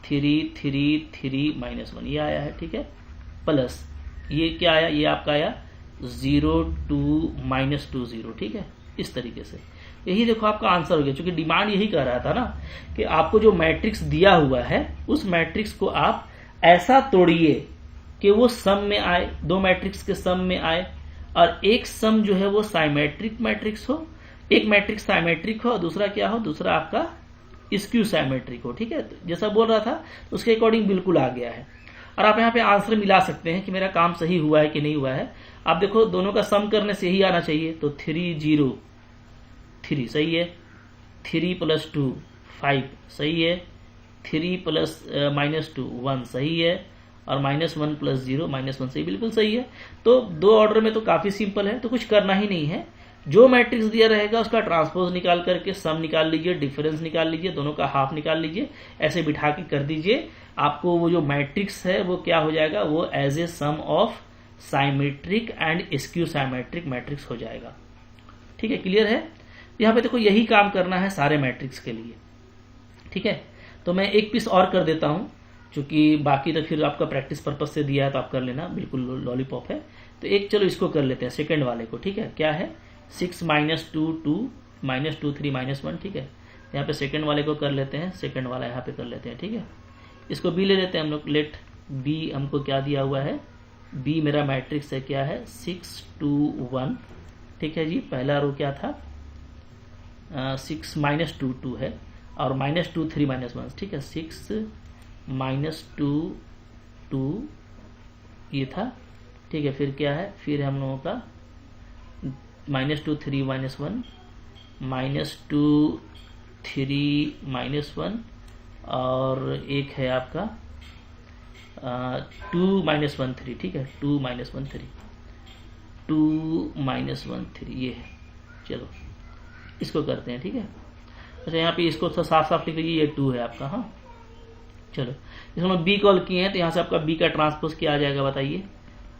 3 3 3 -1 ये आया है, ठीक है, प्लस ये क्या आया, ये आपका आया 0 2 -2 0, ठीक है, इस तरीके से। यही देखो आपका आंसर हो गया, क्योंकि डिमांड यही कर रहा था ना कि आपको जो मैट्रिक्स दिया हुआ है उस मैट्रिक्स को आप ऐसा तोड़िए कि वो सम में आए, दो मैट्रिक्स के सम में आए, और एक सम जो है वो साइमेट्रिक मैट्रिक्स हो, एक मैट्रिक्स साइमेट्रिक हो और दूसरा क्या हो, दूसरा आपका स्क्यू साइमेट्रिक हो, ठीक है। तो जैसा बोल रहा था उसके अकॉर्डिंग बिल्कुल आ गया है। और आप यहाँ पे आंसर मिला सकते हैं कि मेरा काम सही हुआ है कि नहीं हुआ है। आप देखो दोनों का सम करने से ही आना चाहिए, तो 3 0 3 सही है, 3 + 2 5 सही है, 3 + -2 1 सही है, और -1 + 0 -1 सही, बिल्कुल सही है। तो दो ऑर्डर में तो काफी सिंपल है, तो कुछ करना ही नहीं है। जो मैट्रिक्स दिया रहेगा उसका ट्रांसपोज निकाल करके सम निकाल लीजिए, डिफरेंस निकाल लीजिए, दोनों का हाफ निकाल लीजिए, ऐसे बिठा के कर दीजिए। आपको वो जो मैट्रिक्स है वो क्या हो जाएगा, वो as a sum of symmetric and skew symmetric matrix हो जाएगा, ठीक है, क्लियर है। यहाँ पे देखो यही काम करना है सारे मैट्रिक्स के लिए, ठीक है। तो मैं एक पीस और कर देता हूं, क्योंकि बाकी तो फिर आपका प्रैक्टिस पर्पज से दिया है तो आप कर लेना, बिल्कुल लॉलीपॉप है। तो एक चलो इसको कर लेते हैं, सेकंड वाले को, ठीक है। क्या है, 6 -2 2 -2 3 -1, ठीक है। यहाँ पे सेकंड वाले को कर लेते हैं, सेकंड वाला यहाँ पे कर लेते हैं, ठीक है। इसको बी ले लेते हैं हम लोग, लेट बी हमको क्या दिया हुआ है, बी मेरा मैट्रिक्स है, क्या है 6 2 1, ठीक है जी। पहला रो क्या था, 6 -2 2 है, और -2 3 -1, ठीक है, 6 -2 2 ये था, ठीक है। फिर क्या है, फिर हम लोगों का -2 3 -1 -2 3 -1, और एक है आपका 2 -1 3, ठीक है, 2 -1 3 2 -1 3 ये है। चलो इसको करते हैं, ठीक है। अच्छा, यहाँ पे इसको साफ साफ लिख लीजिए, ये 2 है आपका, हाँ। चलो इसमें हम बी कॉल किए हैं, तो यहाँ से आपका बी का ट्रांसपोज क्या आ जाएगा बताइए,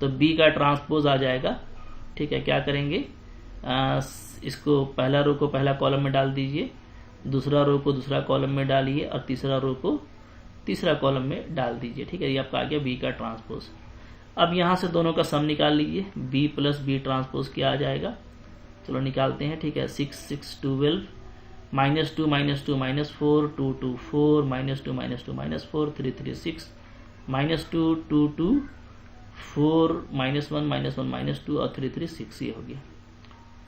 तो बी का ट्रांसपोज आ जाएगा, ठीक है। क्या करेंगे, इसको पहला रो को पहला कॉलम में डाल दीजिए, दूसरा रो को दूसरा कॉलम में डालिए, और तीसरा रो को तीसरा कॉलम में डाल दीजिए, ठीक है। ये आपका आ गया बी का ट्रांसपोज। अब यहाँ से दोनों का सम निकाल लीजिए, बी प्लस बी ट्रांसपोज क्या आ जाएगा, चलो निकालते हैं, ठीक है। 6 6 12 -2 -2 -4 2 2 4 -2 -2 -4 3 3 6 -2 2 2 4 -1 -1 -2 और 3 3 6 ये हो गया,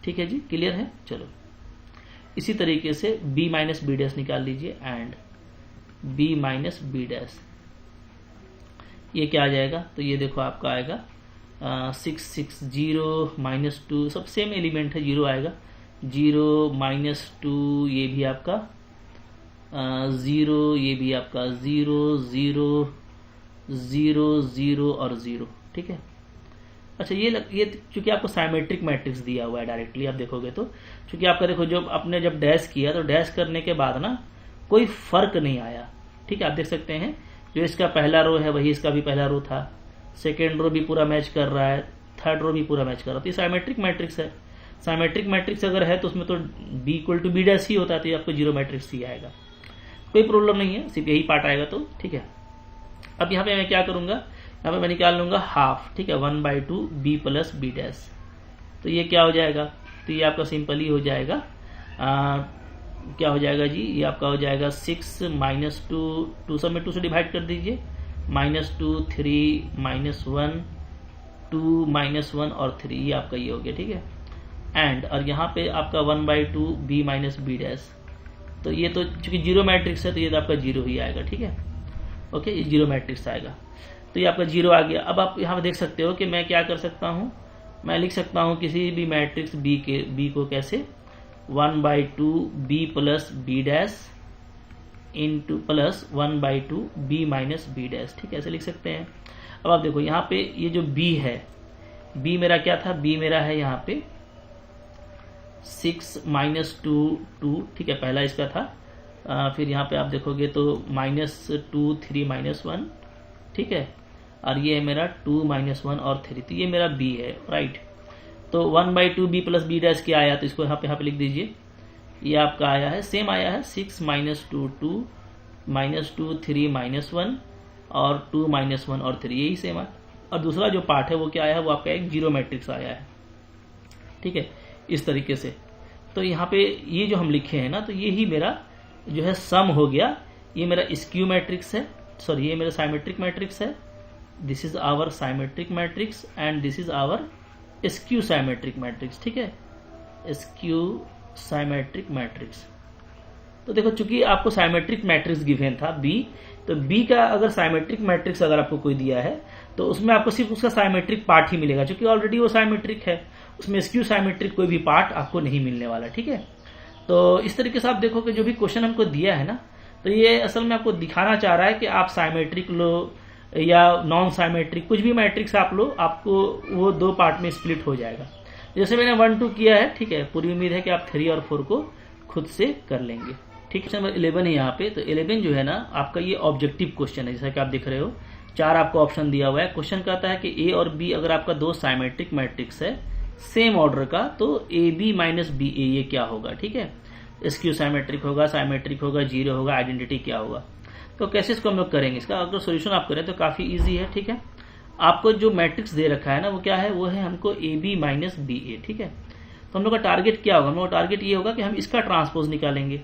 ठीक है जी, क्लियर है। चलो इसी तरीके से b माइनस बी डैश निकाल लीजिए and b minus B dash, ये क्या आ जाएगा, तो ये देखो आपका आएगा 660 माइनस 2, सब सेम एलिमेंट है, 0 आएगा, 0 माइनस 2, ये भी आपका 0, ये भी आपका 0 0 0 0 और 0, ठीक है। अच्छा ये चूंकि आपको साइमेट्रिक मैट्रिक्स दिया हुआ है डायरेक्टली, आप देखोगे तो चूंकि आपका देखो जब डैश किया तो डैश करने के बाद ना कोई फर्क नहीं आया, ठीक है। आप देख सकते हैं जो इसका पहला रो है वही इसका भी पहला रो था, सेकेंड रो भी पूरा मैच कर रहा है, थर्ड रो भी पूरा मैच कर रहा है, तो ये साइमेट्रिक मैट्रिक्स है। साइमेट्रिक मैट्रिक्स अगर है तो उसमें तो b equal to B dash ही होता है, तो ये आपको जीरो मैट्रिक्स ही आएगा, कोई प्रॉब्लम नहीं है, सिर्फ यही पार्ट आएगा तो ठीक है। अब यहाँ पे मैं क्या करूंगा, यहाँ पे मैं निकाल लूंगा हाफ, ठीक है, 1/2 b प्लस बी डैश, तो ये क्या हो जाएगा, तो ये आपका सिंपली हो जाएगा क्या हो जाएगा जी, ये आपका हो जाएगा 6 माइनस 2 सब में 2 से डिवाइड कर दीजिए, -2 3 -1 2 -1 और 3, ये आपका ये हो गया, ठीक है। एंड और यहाँ पे आपका 1/2 b माइनस बी डैश, तो ये तो चूंकि जीरो मैट्रिक्स है तो ये तो आपका जीरो ही आएगा, ठीक है, ओके, ये जीरो मैट्रिक्स आएगा, तो ये आपका जीरो आ गया। अब आप यहाँ पे देख सकते हो कि मैं क्या कर सकता हूँ, मैं लिख सकता हूँ किसी भी मैट्रिक्स b को कैसे 1/2 b plus B dash into plus 1/2 b minus B dash, ठीक है, ऐसे लिख सकते हैं। अब आप देखो यहाँ पे ये जो b है, b मेरा क्या था, b मेरा है यहाँ पे 6 -2 2, ठीक है, पहला इसका था, फिर यहाँ पे आप देखोगे तो -2 3 -1, ठीक है, और ये है मेरा 2 -1 और 3, तो ये मेरा b है, राइट। तो 1/2 b प्लस बी डैश क्या आया, तो इसको यहाँ पे लिख दीजिए, ये आपका आया है, सेम आया है 6 -2 2 -2 3 -1 और 2 -1 और 3, यही सेम है। और दूसरा जो पार्ट है वो क्या आया है, वो आपका एक जीरो मैट्रिक्स आया है, ठीक है, इस तरीके से। तो यहाँ पे ये जो हम लिखे हैं ना, तो ये ही मेरा जो है सम हो गया, ये मेरा स्क्यू मैट्रिक्स है, सॉरी ये मेरा साइमेट्रिक मैट्रिक्स है, this is our symmetric matrix and this is our skew symmetric matrix, ठीक है, स्क्यू साइमेट्रिक मैट्रिक्स। तो देखो चूंकि आपको साइमेट्रिक मैट्रिक्स गिवन था b, तो b का अगर साइमेट्रिक मैट्रिक्स अगर आपको कोई दिया है तो उसमें आपको सिर्फ उसका साइमेट्रिक पार्ट ही मिलेगा, क्योंकि ऑलरेडी वो साइमेट्रिक है, उसमें स्क्यू साइमेट्रिक कोई भी पार्ट आपको नहीं मिलने वाला, ठीक है। तो इस तरीके से आप देखो कि जो भी क्वेश्चन हमको दिया है ना, तो ये असल में आपको दिखाना चाह रहा है कि आप साइमेट्रिक लो या नॉन साइमेट्रिक, कुछ भी मैट्रिक्स आप लो, आपको वो दो पार्ट में स्प्लिट हो जाएगा। जैसे मैंने 1 2 किया है, ठीक है, पूरी उम्मीद है कि आप 3 और 4 को खुद से कर लेंगे, ठीक है। नंबर 11 है यहाँ पे, तो 11 जो है ना आपका ये ऑब्जेक्टिव क्वेश्चन है, जैसा कि आप देख रहे हो 4 आपको ऑप्शन दिया हुआ है। क्वेश्चन कहता है कि ए और बी अगर आपका दो साइमेट्रिक मैट्रिक्स है सेम ऑर्डर का, तो ए बी माइनस बी ए ये क्या होगा, ठीक है, स्क्यू साइमेट्रिक होगा, साइमेट्रिक होगा, जीरो होगा, आइडेंटिटी क्या होगा। तो कैसे इसको हम लोग करेंगे, इसका अगर सोल्यूशन आप करें तो काफी इजी है, ठीक है। आपको जो मैट्रिक्स दे रखा है ना वो क्या है, वो है हमको ए बी माइनस बी ए, ठीक है। तो हम लोग का टारगेट क्या होगा, हम लोग का टारगेट ये होगा कि हम इसका ट्रांसपोज निकालेंगे।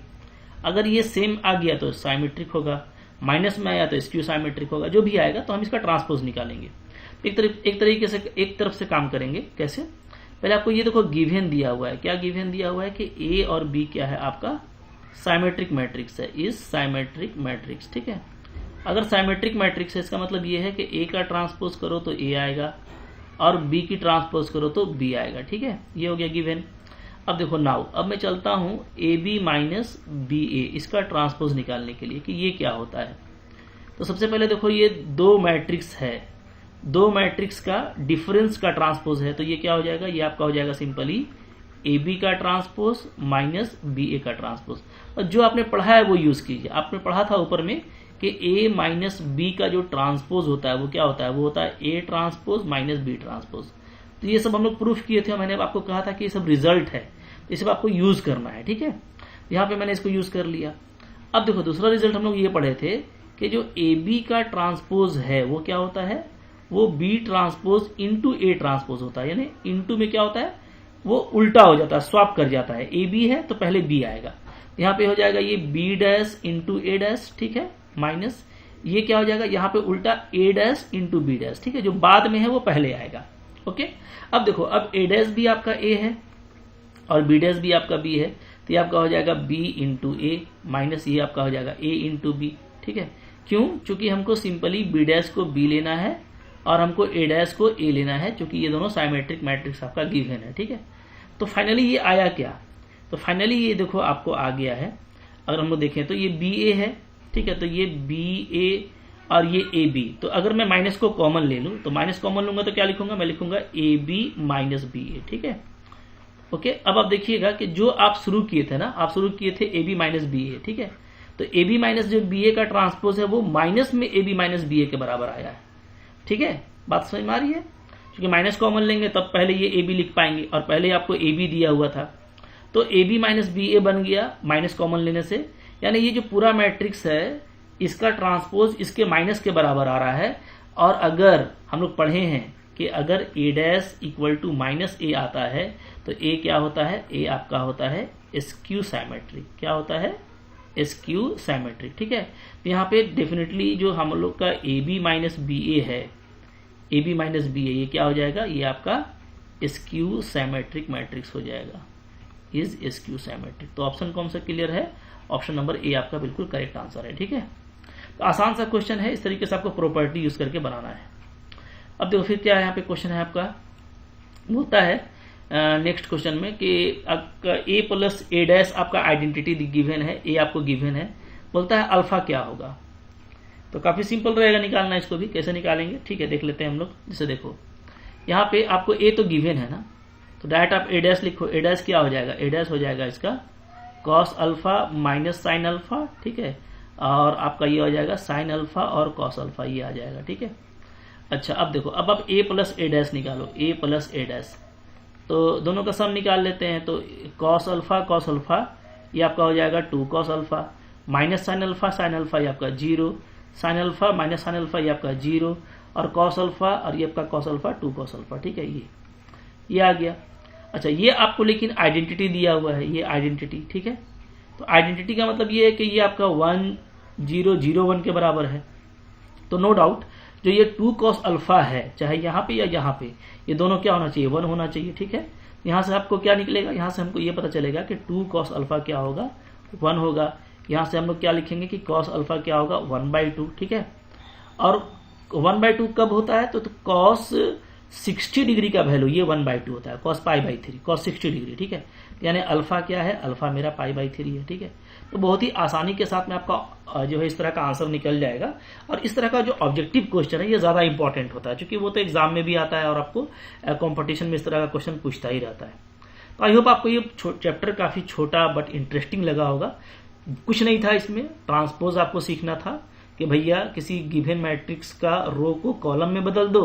अगर ये सेम आ गया तो साइमेट्रिक होगा, माइनस में आया तो स्क्यू साइमेट्रिक होगा, जो भी आएगा तो हम इसका ट्रांसपोज निकालेंगे। एक तरफ से काम करेंगे, कैसे, पहले आपको ये देखो गिवन दिया हुआ है, क्या गिवन दिया हुआ है कि ए और बी क्या है आपका साइमेट्रिक मैट्रिक्स है, इज साइमेट्रिक मैट्रिक्स, ठीक है। अगर साइमेट्रिक मैट्रिक्स है इसका मतलब ये है कि ए का ट्रांसपोज करो तो ए आएगा और बी की ट्रांसपोज करो तो बी आएगा, ठीक है, ये हो गया गिवन। अब देखो नाउ, अब मैं चलता हूं ए बी माइनस बी ए, इसका ट्रांसपोज निकालने के लिए कि ये क्या होता है। तो सबसे पहले देखो ये दो मैट्रिक्स है, दो मैट्रिक्स का डिफरेंस का ट्रांसपोज है, तो ये क्या हो जाएगा, ये आपका हो जाएगा सिंपली ए बी का ट्रांसपोज माइनस बी ए का ट्रांसपोज। और जो आपने पढ़ा है वो यूज कीजिए, आपने पढ़ा था ऊपर में कि ए माइनस बी का जो ट्रांसपोज होता है वो क्या होता है, वो होता है A transpose minus B transpose. तो ये सब हम लोग प्रूफ किए थे, मैंने आपको कहा था कि ये सब रिजल्ट है, ये सब आपको यूज करना है, ठीक है। यहाँ पे मैंने इसको यूज कर लिया। अब देखो दूसरा रिजल्ट हम लोग ये पढ़े थे कि जो ए बी का ट्रांसपोज है वो क्या होता है, वो B transpose into A transpose होता है, यानी इंटू में क्या होता है, वो उल्टा हो जाता है, स्वैप कर जाता है। ए बी है तो पहले बी आएगा, यहाँ पे हो जाएगा ये बी डैश इंटू ए डैश, ठीक है, माइनस ये क्या हो जाएगा यहाँ पे उल्टा ए डैश इंटू बी डैश, ठीक है, जो बाद में है वो पहले आएगा, ओके। अब देखो अब ए डैश भी आपका ए है और बी डैश भी आपका बी है, तो ये आपका हो जाएगा b इंटू ए माइनस ये आपका हो जाएगा a इंटू बी। ठीक है, क्यों? चूंकि हमको सिंपली b डैश को b लेना है और हमको a डैश को a लेना है, क्योंकि ये दोनों साइमेट्रिक मैट्रिक्स आपका गिवन है। ठीक है, तो फाइनली ये आया क्या? तो फाइनली ये देखो आपको आ गया है। अगर हम लोग देखें तो ये बी ए है। ठीक है, तो ये बी ए और ये ए बी। तो अगर मैं माइनस को कॉमन ले लूं तो माइनस कॉमन लूंगा तो क्या लिखूंगा? मैं लिखूंगा ए बी माइनस बी ए। ठीक है, ओके। अब आप देखिएगा कि जो आप शुरू किए थे ना, आप शुरू किए थे ए बी माइनस बी ए। ठीक है, तो ए बी माइनस जो बी ए का ट्रांसपोज है वो माइनस में ए बी माइनस बी ए के बराबर आया है। ठीक है, बात समझ में आ रही है? क्योंकि माइनस कॉमन लेंगे तब पहले ये ए बी लिख पाएंगे और पहले आपको ए बी दिया हुआ था, तो ए बी माइनस बी ए बन गया माइनस कॉमन लेने से। यानी ये जो पूरा मैट्रिक्स है इसका ट्रांसपोज इसके माइनस के बराबर आ रहा है। और अगर हम लोग पढ़े हैं कि अगर ए डैश इक्वल टू माइनस ए आता है तो ए क्या होता है? ए आपका होता है स्क्यू साइमेट्रिक। क्या होता है? Skew symmetric. ठीक है, तो यहाँ पे डेफिनेटली जो हम लोग का ए बी माइनस बी ए है, ए बी माइनस बी ए, ये क्या हो जाएगा? ये आपका स्क्यू साइमेट्रिक मैट्रिक्स हो जाएगा, इज स्क्यू साइमेट्रिक। तो ऑप्शन कौन सा क्लियर है? ऑप्शन नंबर ए आपका बिल्कुल करेक्ट आंसर है। ठीक है, तो आसान सा क्वेश्चन है, इस तरीके से आपको प्रॉपर्टी यूज करके बनाना है। अब देखो फिर क्या है यहाँ पे क्वेश्चन है आपका, बोलता है नेक्स्ट क्वेश्चन में कि ए प्लस ए डैश आपका आइडेंटिटी गिवन है, ए आपको गिवन है, बोलता है अल्फा क्या होगा। तो काफी सिंपल रहेगा निकालना इसको भी। कैसे निकालेंगे? ठीक है, देख लेते हैं हम लोग। जैसे देखो यहाँ पे आपको ए तो गिवन है ना, तो डायरेक्ट आप ए डैश लिखो। ए डैश क्या हो जाएगा? ए डैश हो जाएगा इसका cos alpha minus sine alpha. ठीक है, और आपका ये हो जाएगा साइन अल्फा और कॉस अल्फा, ये आ जाएगा। ठीक है, अच्छा अब देखो, अब आप ए प्लस ए डैश निकालो, ए प्लस ए डैश, तो दोनों का सम निकाल लेते हैं। तो कॉस अल्फा ये आपका हो जाएगा 2 cos alpha minus sine alpha ये आपका 0, sine alpha minus sine alpha ये आपका 0, और कॉस अल्फा और ये आपका कॉस अल्फा 2 कॉस अल्फा। ठीक है, ये आ गया। अच्छा, ये आपको लेकिन आइडेंटिटी दिया हुआ है, ये आइडेंटिटी। ठीक है, तो आइडेंटिटी का मतलब ये है कि ये आपका 1 0 0 1 के बराबर है। तो नो डाउट जो ये 2 कॉस अल्फा है, चाहे यहाँ पे या यहाँ पे, ये दोनों क्या होना चाहिए? 1 होना चाहिए। ठीक है, यहाँ से आपको क्या निकलेगा? यहाँ से हमको ये पता चलेगा कि 2 कॉस अल्फा क्या होगा? 1 होगा। यहाँ से हम लोग क्या लिखेंगे कि कॉस अल्फा क्या होगा? 1/2। ठीक है, और 1/2 कब होता है? तो कॉस 60 डिग्री का वैल्यू ये 1/2 होता है, कॉस π/3, कॉस 60 डिग्री। ठीक है, यानी अल्फा क्या है? अल्फा मेरा π/3 है। ठीक है, तो बहुत ही आसानी के साथ में आपका जो है इस तरह का आंसर निकल जाएगा। और इस तरह का जो ऑब्जेक्टिव क्वेश्चन है ये ज्यादा इंपॉर्टेंट होता है, क्योंकि वो तो एग्जाम में भी आता है और आपको कंपटीशन में इस तरह का क्वेश्चन पूछता ही रहता है। तो आई होप आपको ये चैप्टर काफी छोटा बट इंटरेस्टिंग लगा होगा। कुछ नहीं था इसमें, ट्रांसपोज आपको सीखना था कि भैया किसी गिवन मैट्रिक्स का रो को कॉलम में बदल दो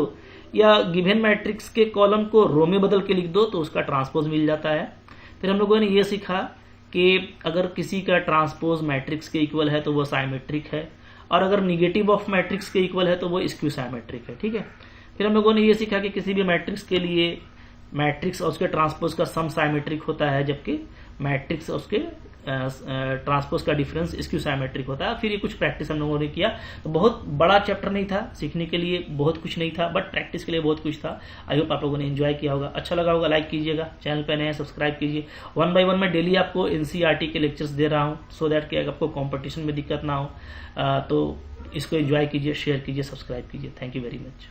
या गिवन मैट्रिक्स के कॉलम को रो में बदल के लिख दो तो उसका ट्रांसपोज मिल जाता है। फिर हम लोगों ने ये सीखा कि अगर किसी का ट्रांसपोज मैट्रिक्स के इक्वल है तो वो साइमेट्रिक है, और अगर निगेटिव ऑफ मैट्रिक्स के इक्वल है तो वो स्क्यू साइमेट्रिक है। ठीक है, फिर हम लोगों ने ये सीखा कि किसी भी मैट्रिक्स के लिए मैट्रिक्स और उसके ट्रांसपोज का सम साइमेट्रिक होता है, जबकि मैट्रिक्स और उसके ट्रांसपोज का डिफरेंस स्क्यू साइमेट्रिक होता है। फिर ये कुछ प्रैक्टिस हम लोगों ने किया। तो बहुत बड़ा चैप्टर नहीं था, सीखने के लिए बहुत कुछ नहीं था, बट प्रैक्टिस के लिए बहुत कुछ था। आई होप आप लोगों ने एंजॉय किया होगा। अच्छा लगा होगा लाइक कीजिएगा, चैनल पे नए हैं सब्सक्राइब कीजिए। 1 by 1 में डेली आपको एनसीईआरटी के लेक्चर्स दे रहा हूँ, सो दैट कि आपको कॉम्पिटिशन में दिक्कत ना हो। तो इसको एंजॉय कीजिए, शेयर कीजिए, सब्सक्राइब कीजिए। Thank you very much.